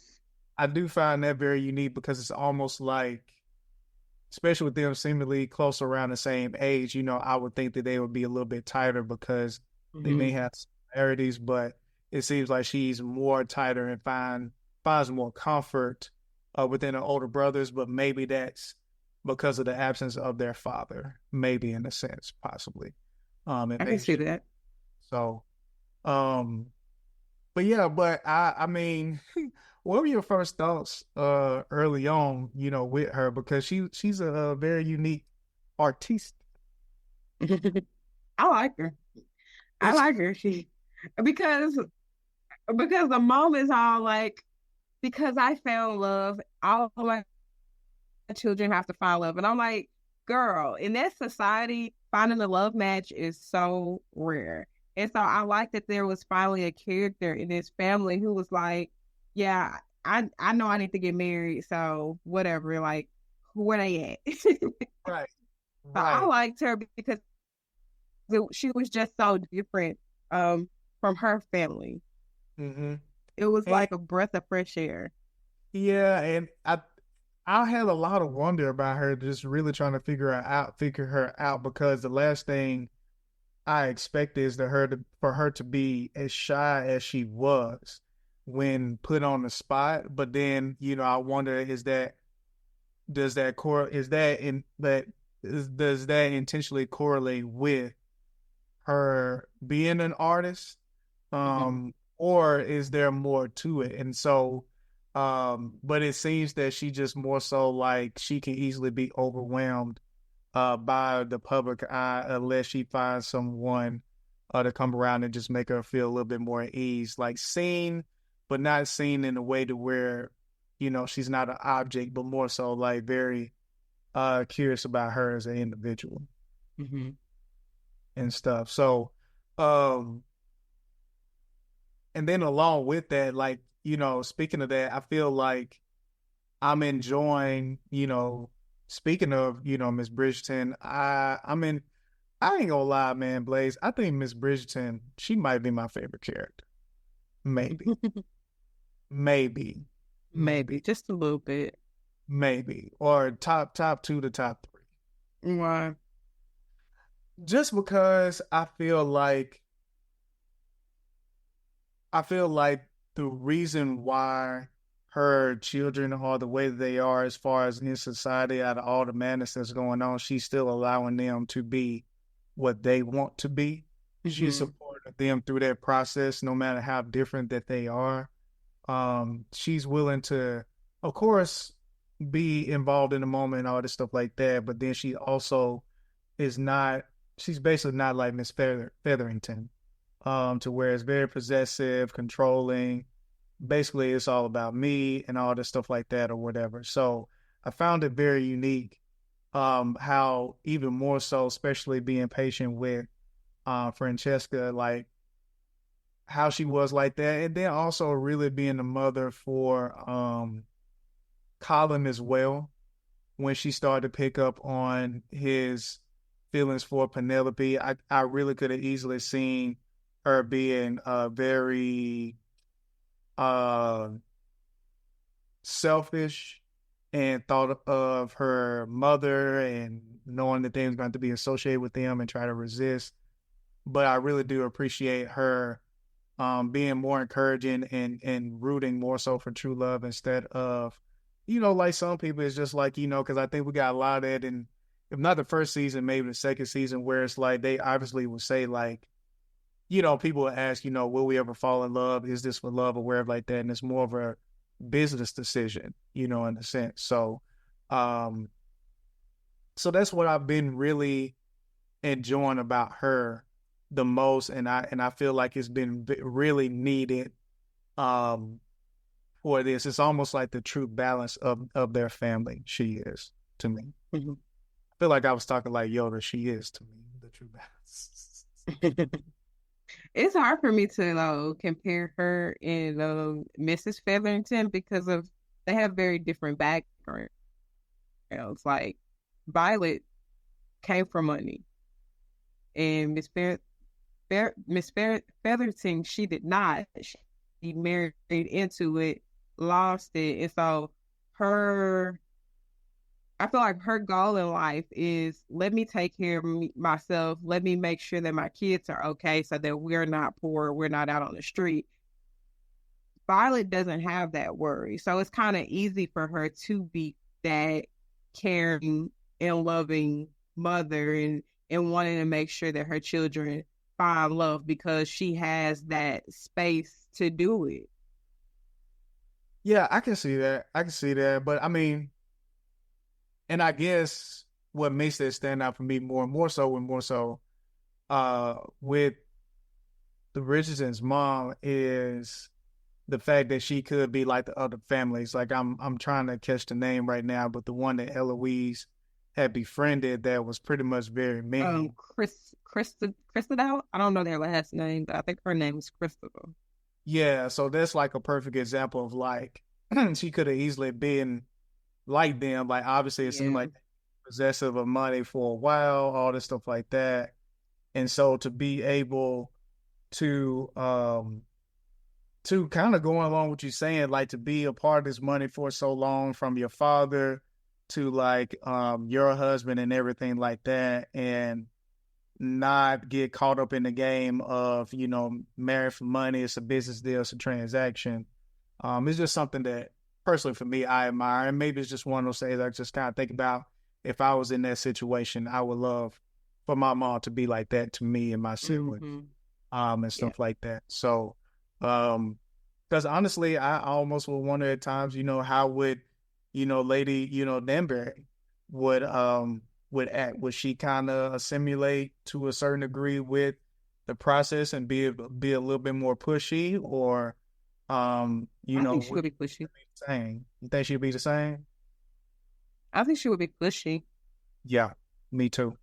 I do find that very unique because it's almost like, especially with them seemingly close around the same age, I would think that they would be a little bit tighter because they may Mm-hmm. have similarities, but it seems like she's more tighter and finds more comfort within her older brothers, but maybe that's because of the absence of their father, maybe in a sense, possibly. It I can may see just that. so. Um, but yeah, but I mean, what were your first thoughts early on, with her because she's a very unique artiste. I like her. I like her. She because because the mom is all like because I found love. All my children have to find love, and I'm like, girl, in that society, finding a love match is so rare. And so I like that there was finally a character in this family who was like, yeah, I know I need to get married, so whatever, like where they at? So Right, I right. liked her because she was just so different from her family. Mm-hmm. It was And like a breath of fresh air. yeah, and I had a lot of wonder about her, just really trying to figure her out because the last thing I expected is for her to be as shy as she was when put on the spot. But then, I wonder, does that core is that in that does that intentionally correlate with her being an artist, Mm-hmm. or is there more to it? And so, but it seems that she just more so like she can easily be overwhelmed by the public eye unless she finds someone to come around and just make her feel a little bit more at ease, like seen, but not seen in a way to where, she's not an object, but more so like very curious about her as an individual Mm-hmm. and stuff. So, um, and then along with that, like, speaking of that, I feel like I'm enjoying, speaking of, Miss Bridgerton, I ain't gonna lie, man, Blaze. I think Miss Bridgerton, she might be my favorite character. Maybe, maybe, Maybe just a little bit. maybe, or top two to top three. Why? Just because I feel like the reason why her children are the way they are, as far as in society, out of all the madness that's going on, she's still allowing them to be what they want to be. She's Mm-hmm. supporting them through that process, no matter how different that they are. She's willing to, of course. be involved in the moment and all this stuff like that. But then she also is not. She's basically not like Miss Featherington, to where it's very possessive, controlling. Basically, it's all about me and all this stuff like that or whatever. So I found it very unique. How even more so, especially being patient with Francesca, like how she was like that, and then also really being the mother for Colin as well, when she started to pick up on his feelings for Penelope. I really could have easily seen her being very uh selfish and thought of her mother and knowing that they was going to be associated with them and try to resist. But I really do appreciate her being more encouraging and rooting more so for true love instead of, like some people, it's just like, because I think we got a lot of that in, if not the first season, maybe the second season, where it's like they obviously would say like, people would ask, will we ever fall in love? Is this for love or wherever like that? And it's more of a business decision, in a sense. Um, so that's what I've been really enjoying about her the most, and I feel like it's been really needed um for this. It's almost like the true balance of their family. She is to me. Mm-hmm. I feel like I was talking like Yoda. She is to me the true balance. It's hard for me to compare her and Mrs. Featherington because of they have very different backgrounds. Like Violet came from money, and Featherington, she did not. She married into it, lost it, and so her. I feel like her goal in life is let me take care of myself. Let me make sure that my kids are okay so that we're not poor, we're not out on the street. Violet doesn't have that worry. So it's kind of easy for her to be that caring and loving mother and wanting to make sure that her children find love because she has that space to do it. Yeah, I can see that. I can see that. But I mean, and I guess what makes that stand out for me more and more so and more so with the Richardson's mom is the fact that she could be like the other families. Like I'm trying to catch the name right now, but the one that Eloise had befriended that was pretty much very mean. Christabel. I don't know their last name, but I think her name is Christabel. Yeah, so that's like a perfect example of like she could have easily been like them. Like obviously it seemed Yeah. like possessive of money for a while, all this stuff like that. And so to be able to kind of going along with you saying, like to be a part of this money for so long from your father to like your husband and everything like that, and not get caught up in the game of, married for money, it's a business deal, it's a transaction. It's just something that personally for me I admire. And maybe it's just one of those things I just kind of think about, if I was in that situation, I would love for my mom to be like that to me and my siblings. Mm-hmm. And stuff like that. So, because honestly, I almost would wonder at times, how would, Lady, Danbury would act? Would she kind of assimilate to a certain degree with the process and be a little bit more pushy, or, I think she would be pushy. same? You think she'd be the same? I think she would be pushy. Yeah, me too.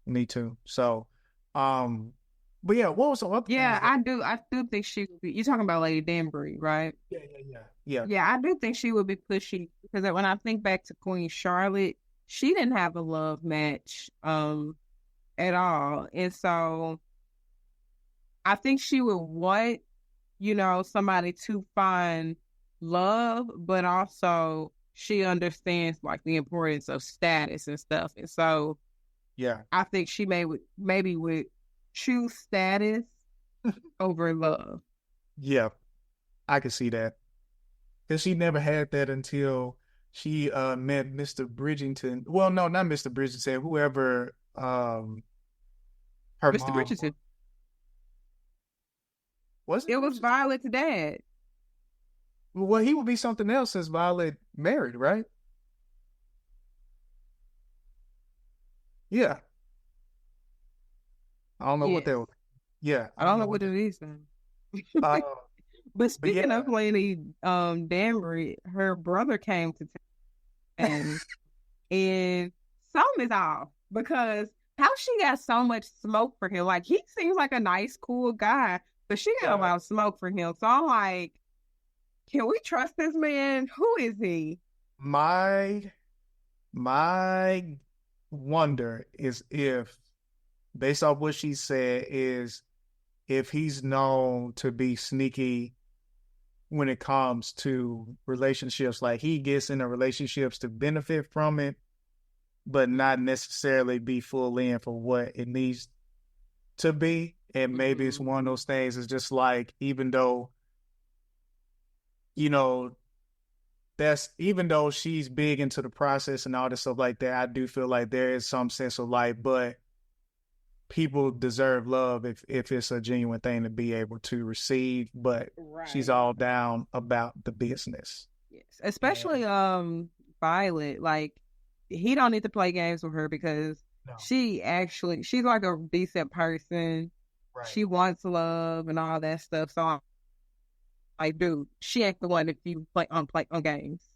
Me too. So, but yeah, what was some other Yeah, things that? I do think she would be. You're talking about Lady Danbury, right? Yeah. Yeah, I do think she would be pushy because when I think back to Queen Charlotte, she didn't have a love match at all. And so I think she would want, somebody to find love, but also she understands like the importance of status and stuff. And so Yeah. I think she maybe would choose status over love. Yeah, I can see that. Because she never had that until she met Mr. Bridgerton. Well, no, not Mr. Bridgerton, whoever her Mr. mom Bridgerton. was. It It was Violet's dad. Well, he would be something else since Violet married, right? Yeah. I don't know what Yes. that was. Yeah, I I don't don't know know what what that. it is then. Uh, But but speaking yeah, of Lady Danbury, her brother came to town and something is off because how she got so much smoke for him. Like he seems like a nice, cool guy, but she got a right. lot of smoke for him. So I'm like, can we trust this man? Who is he? My my wonder is if, based off what she said, is if he's known to be sneaky when it comes to relationships. Like he gets into relationships to benefit from it, but not necessarily be full in for what it needs to be. And maybe it's Mm-hmm. one of those things. It's just like, even though, you know, that's even though she's big into the process and all this stuff like that, I do feel like there is some sense of like, but people deserve love if it's a genuine thing to be able to receive. But she's Right. all down about the business. Yes. And Especially Violet. Like he don't need to play games with her because no, she's like a decent person. right. She wants love and all that stuff. So I'm like, dude, she ain't the one if you play on games.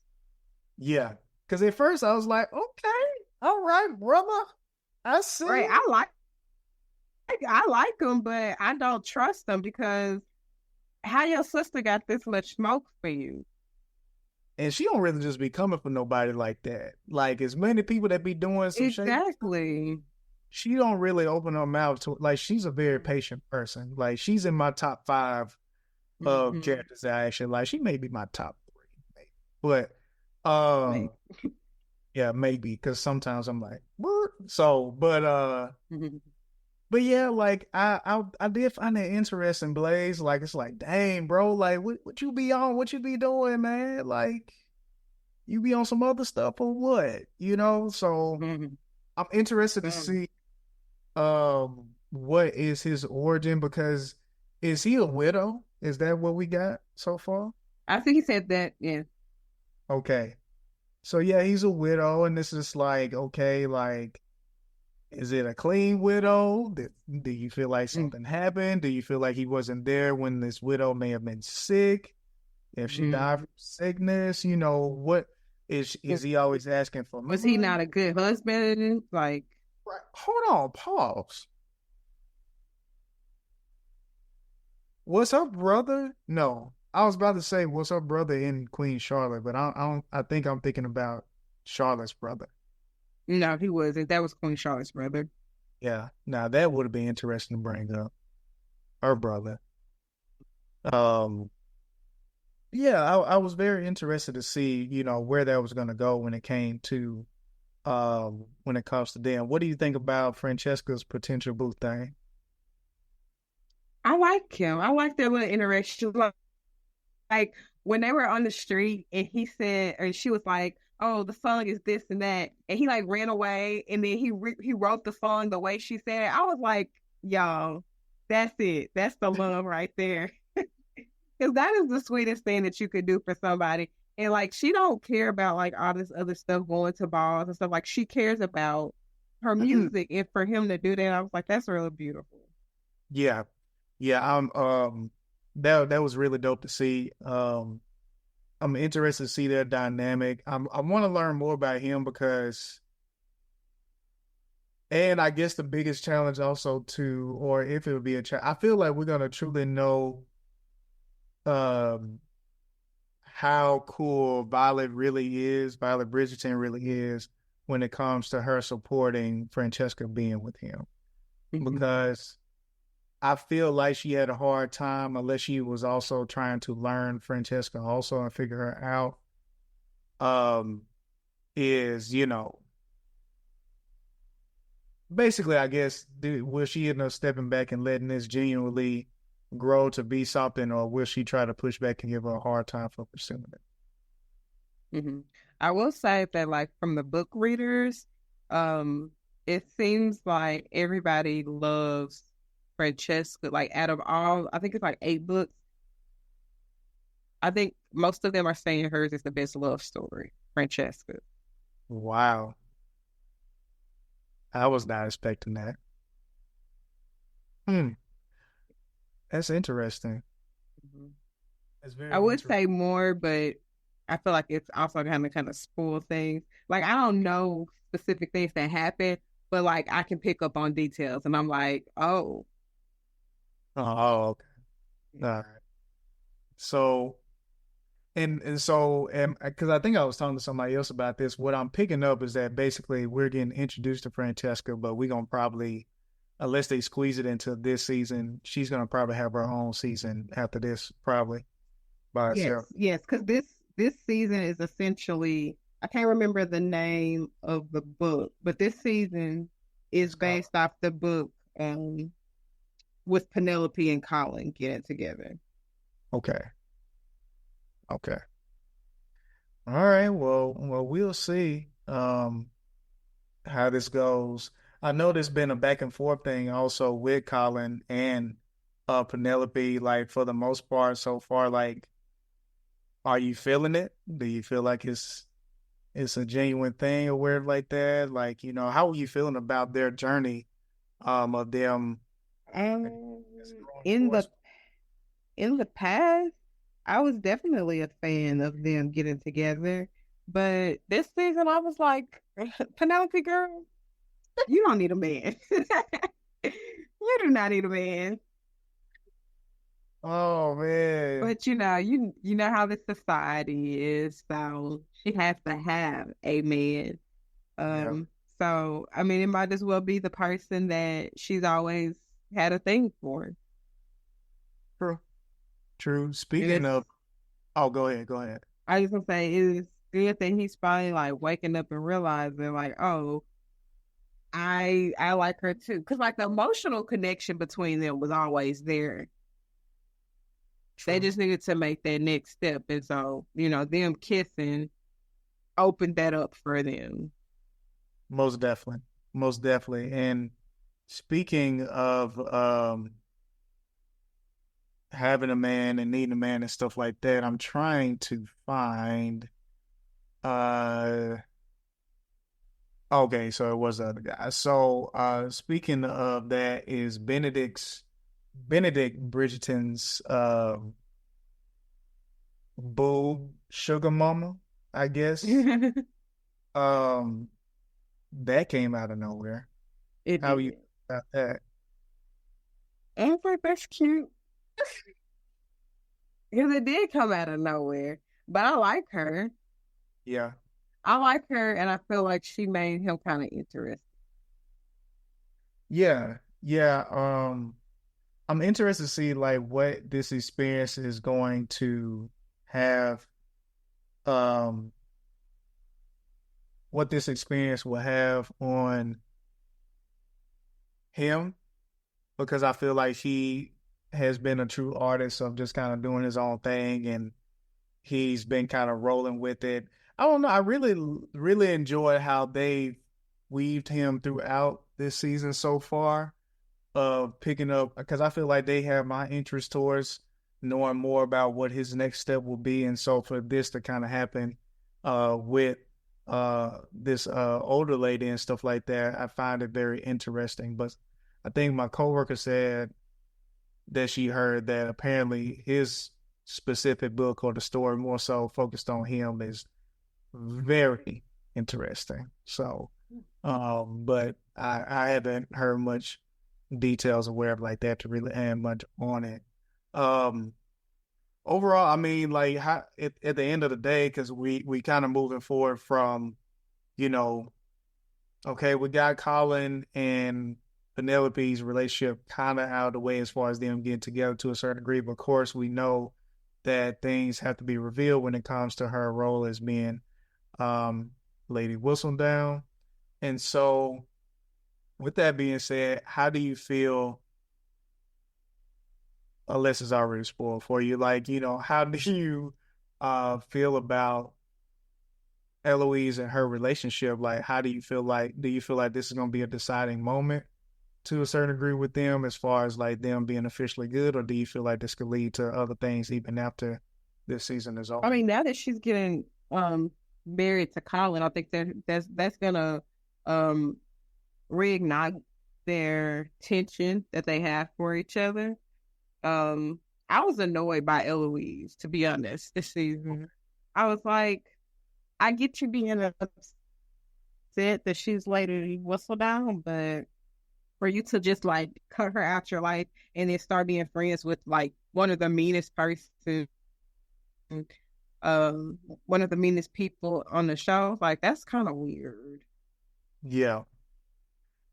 Yeah. Because at first I was like, okay, all right, brother. I Right. see. I like him, but I don't trust him because how your sister got this much smoke for you? And she don't really just be coming for nobody like that. Like, as many people that be doing some shady, Exactly. she don't really open her mouth to, like, she's a very patient person. Like, she's in my top 5 of Mm-hmm. characters that I actually like. She may be my top 3, maybe. But uh Maybe. yeah, maybe, because sometimes I'm like, what? So, Mm-hmm. but yeah, like I did find it interesting, Blaze. Like, it's like, dang, bro, like what you be on? What you be doing, man? Like, you be on some other stuff or what? So Mm-hmm. I'm interested to see what is his origin, because is he a widow? Is that what we got so far? I think he said that. Yeah. Okay. So yeah, he's a widow, and this is like, okay, like, is it a clean widow? Do you feel like something happened? Do you feel like he wasn't there when this widow may have been sick? If she died Mm-hmm. from sickness, what is he always asking for Was he money? not a good husband? Like, Right. Hold on, pause. Was her brother? No, I was about to say, was her brother in Queen Charlotte, but I don't. I think I'm thinking about Charlotte's brother. no, he wasn't. That was Queen Charlotte's brother. Yeah. Now that would have been interesting to bring up, her brother. Um. Yeah, I was very interested to see, where that was going to go when it came to, when it comes to them. What do you think about Francesca's potential boo thing? I like him. I like their little interaction. Like when they were on the street and he said, or she was like, "Oh, the song is this and that," and he like ran away, and then he wrote the song the way she said it. I was like, "Y'all, that's it. That's the love right there." Because that is the sweetest thing that you could do for somebody. And like she don't care about like all this other stuff going to balls and stuff. Like she cares about her music, and for him to do that, I was like, that's really beautiful. Yeah, yeah. That was really dope to see. I'm interested to see their dynamic. I want to learn more about him because, and I guess the biggest challenge also too, or if it would be a challenge, I feel like we're gonna truly know, um, how cool Violet Bridgerton really is when it comes to her supporting Francesca being with him. Mhm. Because I feel like she had a hard time unless she was also trying to learn Francesca also and figure her out. Um, is, basically, I guess, will she end up stepping back and letting this genuinely grow to be something, or will she try to push back and give her a hard time for pursuing it? Mhm. I will say that, like, from the book readers, um, it seems like everybody loves Francesca. Like, out of all, I think it's like 8 books. I think most of them are saying hers is the best love story, Francesca. Wow. I was not expecting that. Hmm. That's interesting. Mhm. That's I very would interesting. say more, but I feel like it's also kind of spoil things. Like I don't know specific things that happen, but like I can pick up on details, and I'm like, oh, Oh, okay. All right. So, and because I think I was talking to somebody else about this, what I'm picking up is that basically we're getting introduced to Francesca, but we're gonna probably, unless they squeeze it into this season, she's gonna probably have her own season after this, probably by yes, herself. yes, because this season is essentially I can't remember the name of the book, but this season is It's called. based off the book with Penelope and Colin getting together. Okay. Okay. All right. Well, we'll see how this goes. I know there's been a back and forth thing also with Colin and Penelope, like for the most part so far. Like, are you feeling it? Do you feel like it's a genuine thing or whatever like that? Like, how are you feeling about their journey of them I Um, guess, growing in the divorced? in the past, I was definitely a fan of them getting together, but this season I was like, Penelope girl, you don't need a man. You do not need a man. Oh man. But you know how the society is, so she has to have a man. Yeah. Um, so I mean, it might as well be the person that she's always had a thing for. True. True. And Speaking it's of, oh, go ahead. Go ahead. I just gonna say it's good that he's finally like waking up and realizing like, oh, I like her too, because like the emotional connection between them was always there. They True. just needed to make that next step, and so them kissing opened that up for them. Most definitely. Most definitely. And speaking of having a man and needing a man and stuff like that, I'm trying to find uh okay, so it was the other guy. So speaking of that is Benedict Bridgerton's boo sugar mama, I guess. It Um that came out of nowhere. How are you did. about that? I was like, that's cute. Because it did come out of nowhere. But I like her. Yeah. I like her, and I feel like she made him kind of interesting. Yeah. Yeah. I'm interested to see like what this experience is going to have, um, what this experience will have on him, because I feel like he has been a true artist of just kind of doing his own thing, and he's been kind of rolling with it. I don't know. I really, really enjoy how they weaved him throughout this season so far, of picking up, because I feel like they have my interest towards knowing more about what his next step will be. And so for this to kind of happen with this older lady and stuff like that, I find it very interesting. But I think my coworker said that she heard that apparently his specific book or the story more so focused on him is very interesting. So but I haven't heard much details or whatever like that to really add much on it. Um, Overall, I mean, like how at the end of the day, because we kind of moving forward from, you know, okay, we got Colin and Penelope's relationship kind of out of the way as far as them getting together to a certain degree. But of course, we know that things have to be revealed when it comes to her role as being um, Lady Whistledown. And so, with that being said, how do you feel? Unless it's already spoiled for you, like how do you feel about Eloise and her relationship? Like, how do you feel like this is going to be a deciding moment to a certain degree with them, as far as like them being officially good, or do you feel like this could lead to other things even after this season is over. I mean, now that she's getting married to Colin, I think that's gonna um reignite their tension that they have for each other. I was annoyed by Eloise, to be honest, this season. I was like, I get you being upset that she's Lady Whistledown, but for you to just like cut her out your life and then start being friends with like one of the meanest people on the show, like that's kind of weird. Yeah,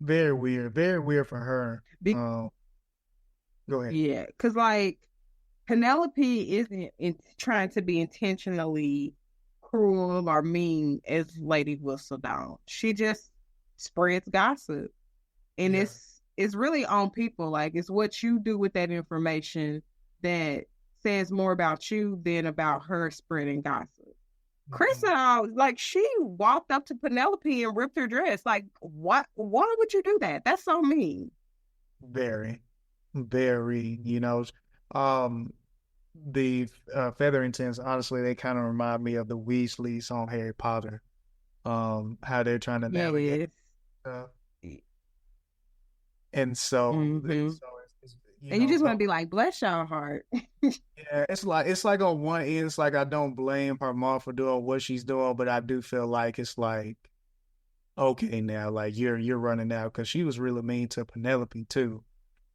very weird for her. Be- Go ahead. yeah, because like Penelope isn't trying to be intentionally cruel or mean as Lady Whistledown. She just spreads gossip, and Yeah. it's really on people. Like it's what you do with that information that says more about you than about her spreading gossip. Krista, like she walked up to Penelope and ripped her dress. Like, what? Why would you do that? That's so mean. Very, very. The Featheringtons, honestly, they kind of remind me of the Weasleys on Harry Potter. How they're trying to navigate. And so, mm-hmm. so and you just want to be like, bless your heart. Yeah, it's like on one end, it's like I don't blame her mom for doing what she's doing, but I do feel like it's like, okay, now like you're running out because she was really mean to Penelope too,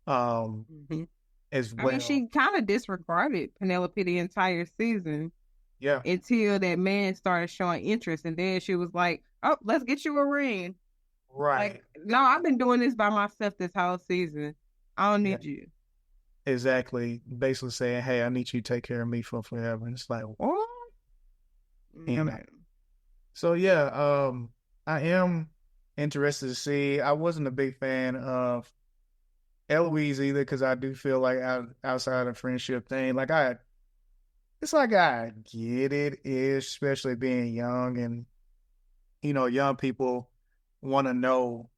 as well. I mean, she kind of disregarded Penelope the entire season. Yeah. Until that man started showing interest, and then she was like, "Oh, let's get you a ring." Right. Like, no, I've been doing this by myself this whole season. I don't need you. Exactly. Basically saying, hey, I need you to take care of me for forever. And it's like, what? So yeah, I am interested to see. I wasn't a big fan of Eloise either because I do feel like outside of friendship thing, it's like I get it, especially being young and young people want to know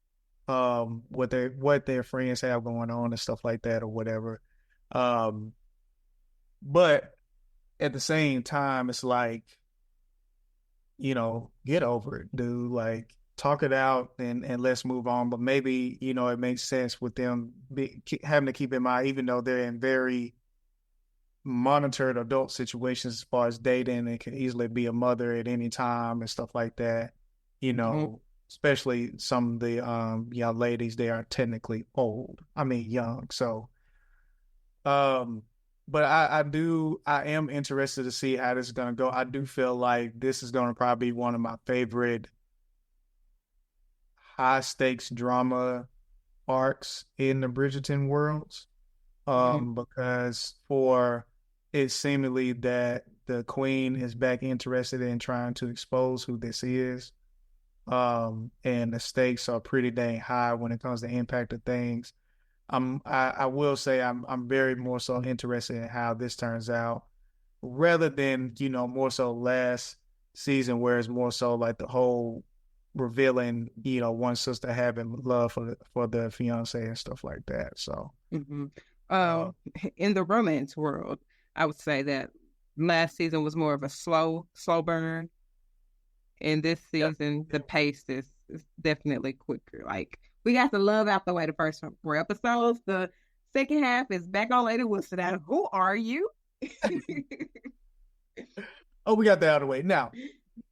what their friends have going on and stuff like that or whatever. But at the same time, it's like, get over it, dude. Like, talk it out and let's move on. But maybe, it makes sense with them having to keep in mind, even though they're in very monitored adult situations as far as dating, and can easily be a mother at any time and stuff like that, especially some of the young ladies, they are technically old. I mean, young. So, but I am interested to see how this is going to go. I do feel like this is going to probably be one of my favorite high stakes drama arcs in the Bridgerton worlds. Because for it seemingly that the queen is back interested in trying to expose who this is. And the stakes are pretty dang high when it comes to impact of things. I will say I'm very more so interested in how this turns out rather than, more so last season where it's more so like the whole revealing, one sister having love for the fiance and stuff like that. So, in the romance world, I would say that last season was more of a slow burn. And this season, the pace is definitely quicker. Like, we got the love out the way the first 4 episodes. The second half is back on Lady Whistledown. Who are you? Oh, we got that out of the way. Now,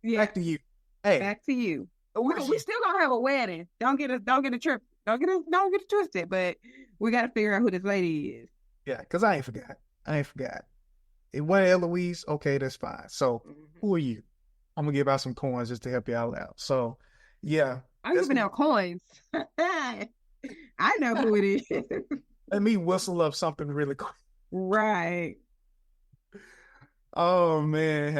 back to you. Hey, back to you. We still gonna have a wedding. Don't get a trip. Don't get it twisted. But we got to figure out who this lady is. Yeah, because I ain't forgot. It wasn't Eloise. Okay, that's fine. So, who are you? I'm gonna give out some coins just to help you all out. So, yeah, I'm giving out coins. I know who it is. Let me whistle up something really quick. Right. Oh man,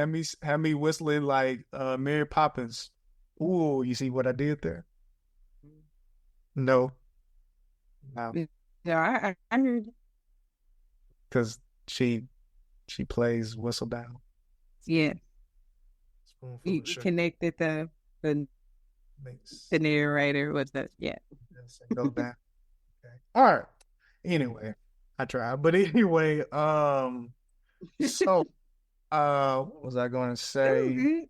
have me whistling like Mary Poppins. Ooh, you see what I did there? No. Yeah, I heard. Because she plays Whistledown. Yeah. You connected the narrator with the Go down. Okay. All right. Anyway, I tried, but anyway, so What was I going to It was say? good.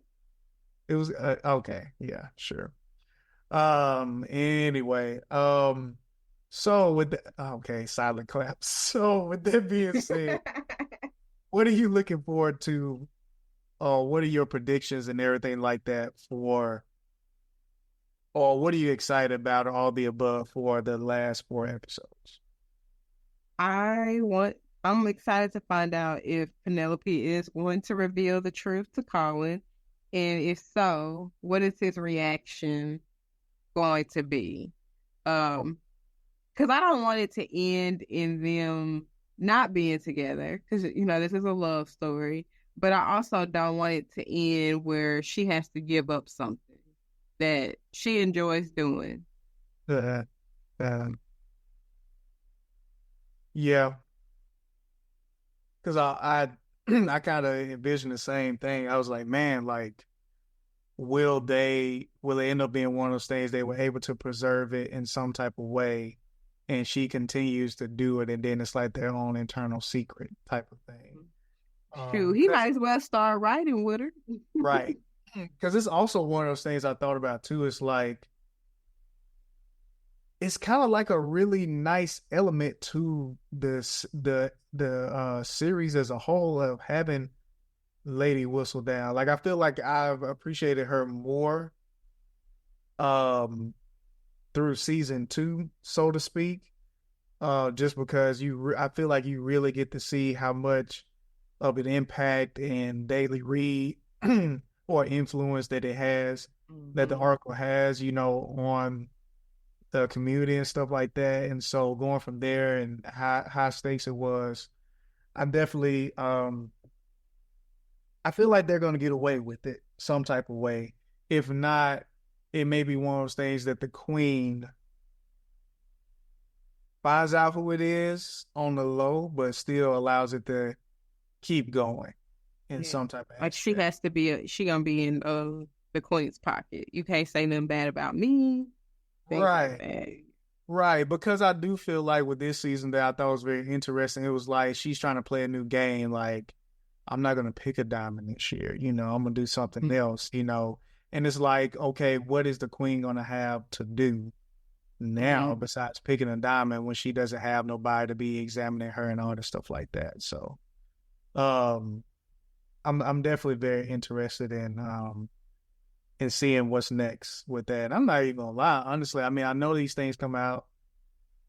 It was okay. Yeah, sure. Anyway, so with the okay, silent clap. So with that being said, what are you looking forward to? What are your predictions and everything like that for, or what are you excited about, or all the above for the last 4 episodes? I'm excited to find out if Penelope is going to reveal the truth to Colin. And if so, what is his reaction going to be? Because I don't want it to end in them not being together, because this is a love story. But I also don't want it to end where she has to give up something that she enjoys doing. Uh, uh, yeah, because I kind of envisioned the same thing. I was like, man, like, will it end up being one of those things they were able to preserve it in some type of way, and she continues to do it, and then it's like their own internal secret type of thing. Shoot, he might as well start writing with her. Right, because it's also one of those things I thought about too. It's like it's kind of like a really nice element to this the series as a whole of having Lady Whistledown. Like I feel like I've appreciated her more um through season 2, so to speak. Just because I feel like you really get to see how much of an impact and daily read or influence that it has, that the article has, on the community and stuff like that. And so going from there and how high stakes it was, I definitely I feel like they're going to get away with it some type of way. If not, it may be one of those things that the queen finds out who it is on the low, but still allows it to keep going in some type of Like she aspect. has to be she gonna be in the queen's pocket. You can't say nothing bad about me. Things like Right. that. Right. Because I do feel like with this season that I thought was very interesting, it was like she's trying to play a new game. Like, I'm not going to pick a diamond this year. I'm going to do something else. And it's like, okay, what is the queen going to have to do now besides picking a diamond when she doesn't have nobody to be examining her and all the stuff like that? So, um, I'm definitely very interested in seeing what's next with that. I'm not even gonna lie, honestly. I mean, I know these things come out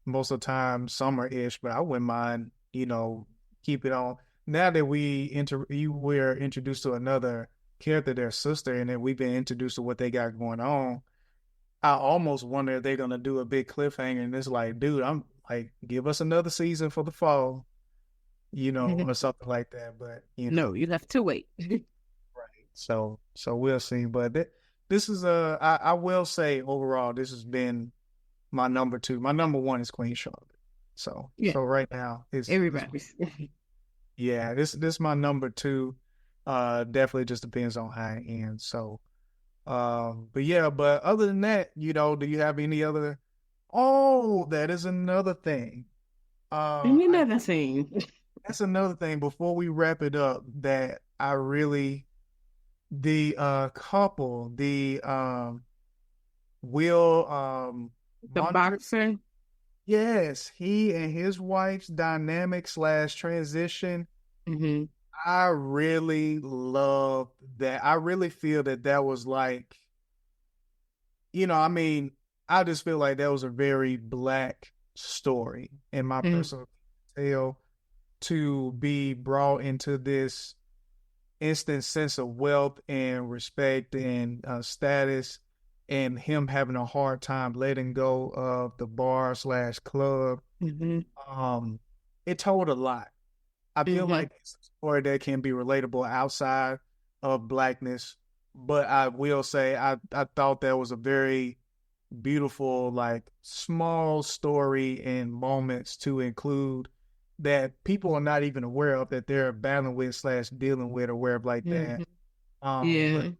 most of the time summer-ish, but I wouldn't mind, keep it on. Now that we're introduced to another character, their sister, and then we've been introduced to what they got going on. I almost wonder if they're gonna do a big cliffhanger, and it's like, dude, I'm like, give us another season for the fall, or something like that. But No, you have to wait. right. So we'll see. But this is I will say overall, this has been my number 2. My number 1 is Queen Charlotte. So Yeah, right now everybody's. this my number 2. Definitely just depends on how I end. So but other than that, do you have any other? Oh, that is another thing. Another thing. That's another thing before we wrap it up that I really the couple, the Will The boxer. yes, he and his wife's dynamic / transition. Mm-hmm. I really love that. I really feel that was like, I mean, I just feel like that was a very black story in my personal tale to be brought into this instant sense of wealth and respect and status, and him having a hard time letting go of the bar / club. It told a lot. I feel like it's a story that can be relatable outside of blackness, but I will say I thought that was a very beautiful, like, small story and moments to include that people are not even aware of, that they're battling with / dealing with, or aware of, like that. Yeah. The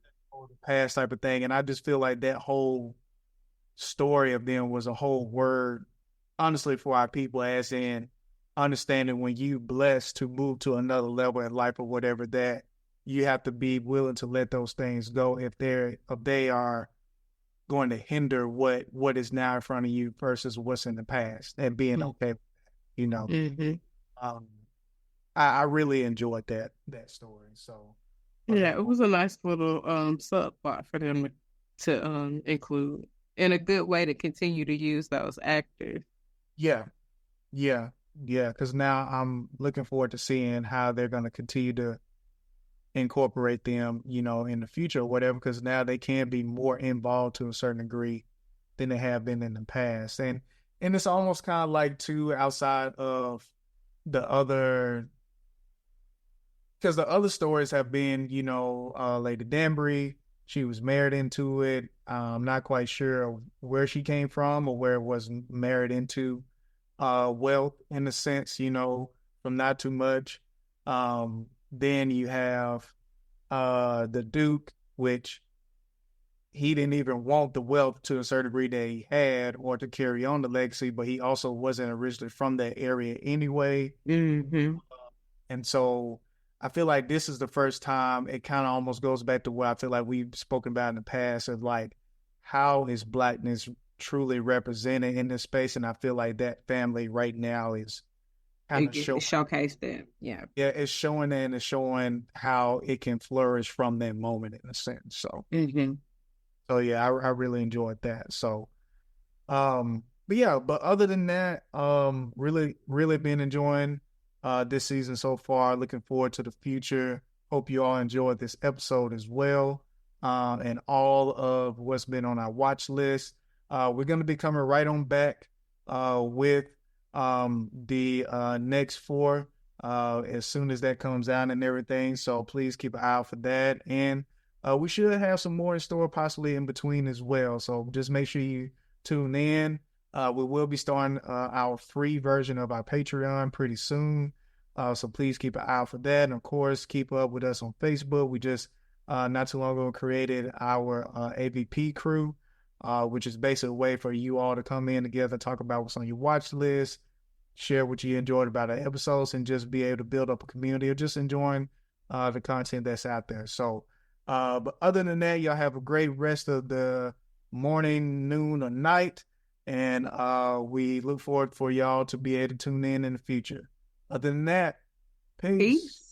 past type of thing. And I just feel like that whole story of them was a whole word, honestly, for our people, as in understanding when you blessed to move to another level in life or whatever, that you have to be willing to let those things go if they are going to hinder what is now in front of you versus what's in the past, and being okay with that, you know. Mm-hmm. Um, I really enjoyed that story. So Yeah, it was a nice little subplot for them to include, and a good way to continue to use those actors. yeah, yeah, yeah. Because now I'm looking forward to seeing how they're going to continue to incorporate them, you know, in the future or whatever. Because now they can be more involved to a certain degree than they have been in the past, and it's almost kind of like too outside of the other, because the other stories have been, you know, Lady Danbury, she was married into it. I'm not quite sure where she came from or where it was married into. Wealth, in a sense, you know, from not too much. Then you have the Duke, which he didn't even want the wealth to a certain degree that he had or to carry on the legacy, but he also wasn't originally from that area anyway. Mm-hmm. And so I feel like this is the first time it kind of almost goes back to what I feel like we've spoken about in the past of like, how is Blackness truly represented in this space? And I feel like that family right now is kind of It showing, showcased that. Yeah. yeah, it's showing and it's showing how it can flourish from that moment in a sense. Mm-hmm. So yeah, I really enjoyed that. So, but yeah, but other than that, really been enjoying this season so far. Looking forward to the future. Hope you all enjoyed this episode as well. And all of what's been on our watch list. We're gonna be coming right on back with the next four as soon as that comes out and everything. So please keep an eye out for that. And we should have some more in store possibly in between as well. So just make sure you tune in. We will be starting our free version of our Patreon pretty soon. So please keep an eye out for that. And of course, keep up with us on Facebook. We just not too long ago created our AVP crew, which is basically a way for you all to come in together, talk about what's on your watch list, share what you enjoyed about our episodes, and just be able to build up a community of just enjoying the content that's out there. So, but other than that, y'all have a great rest of the morning, noon, or night. And we look forward for y'all to be able to tune in the future. Other than that, peace. Peace.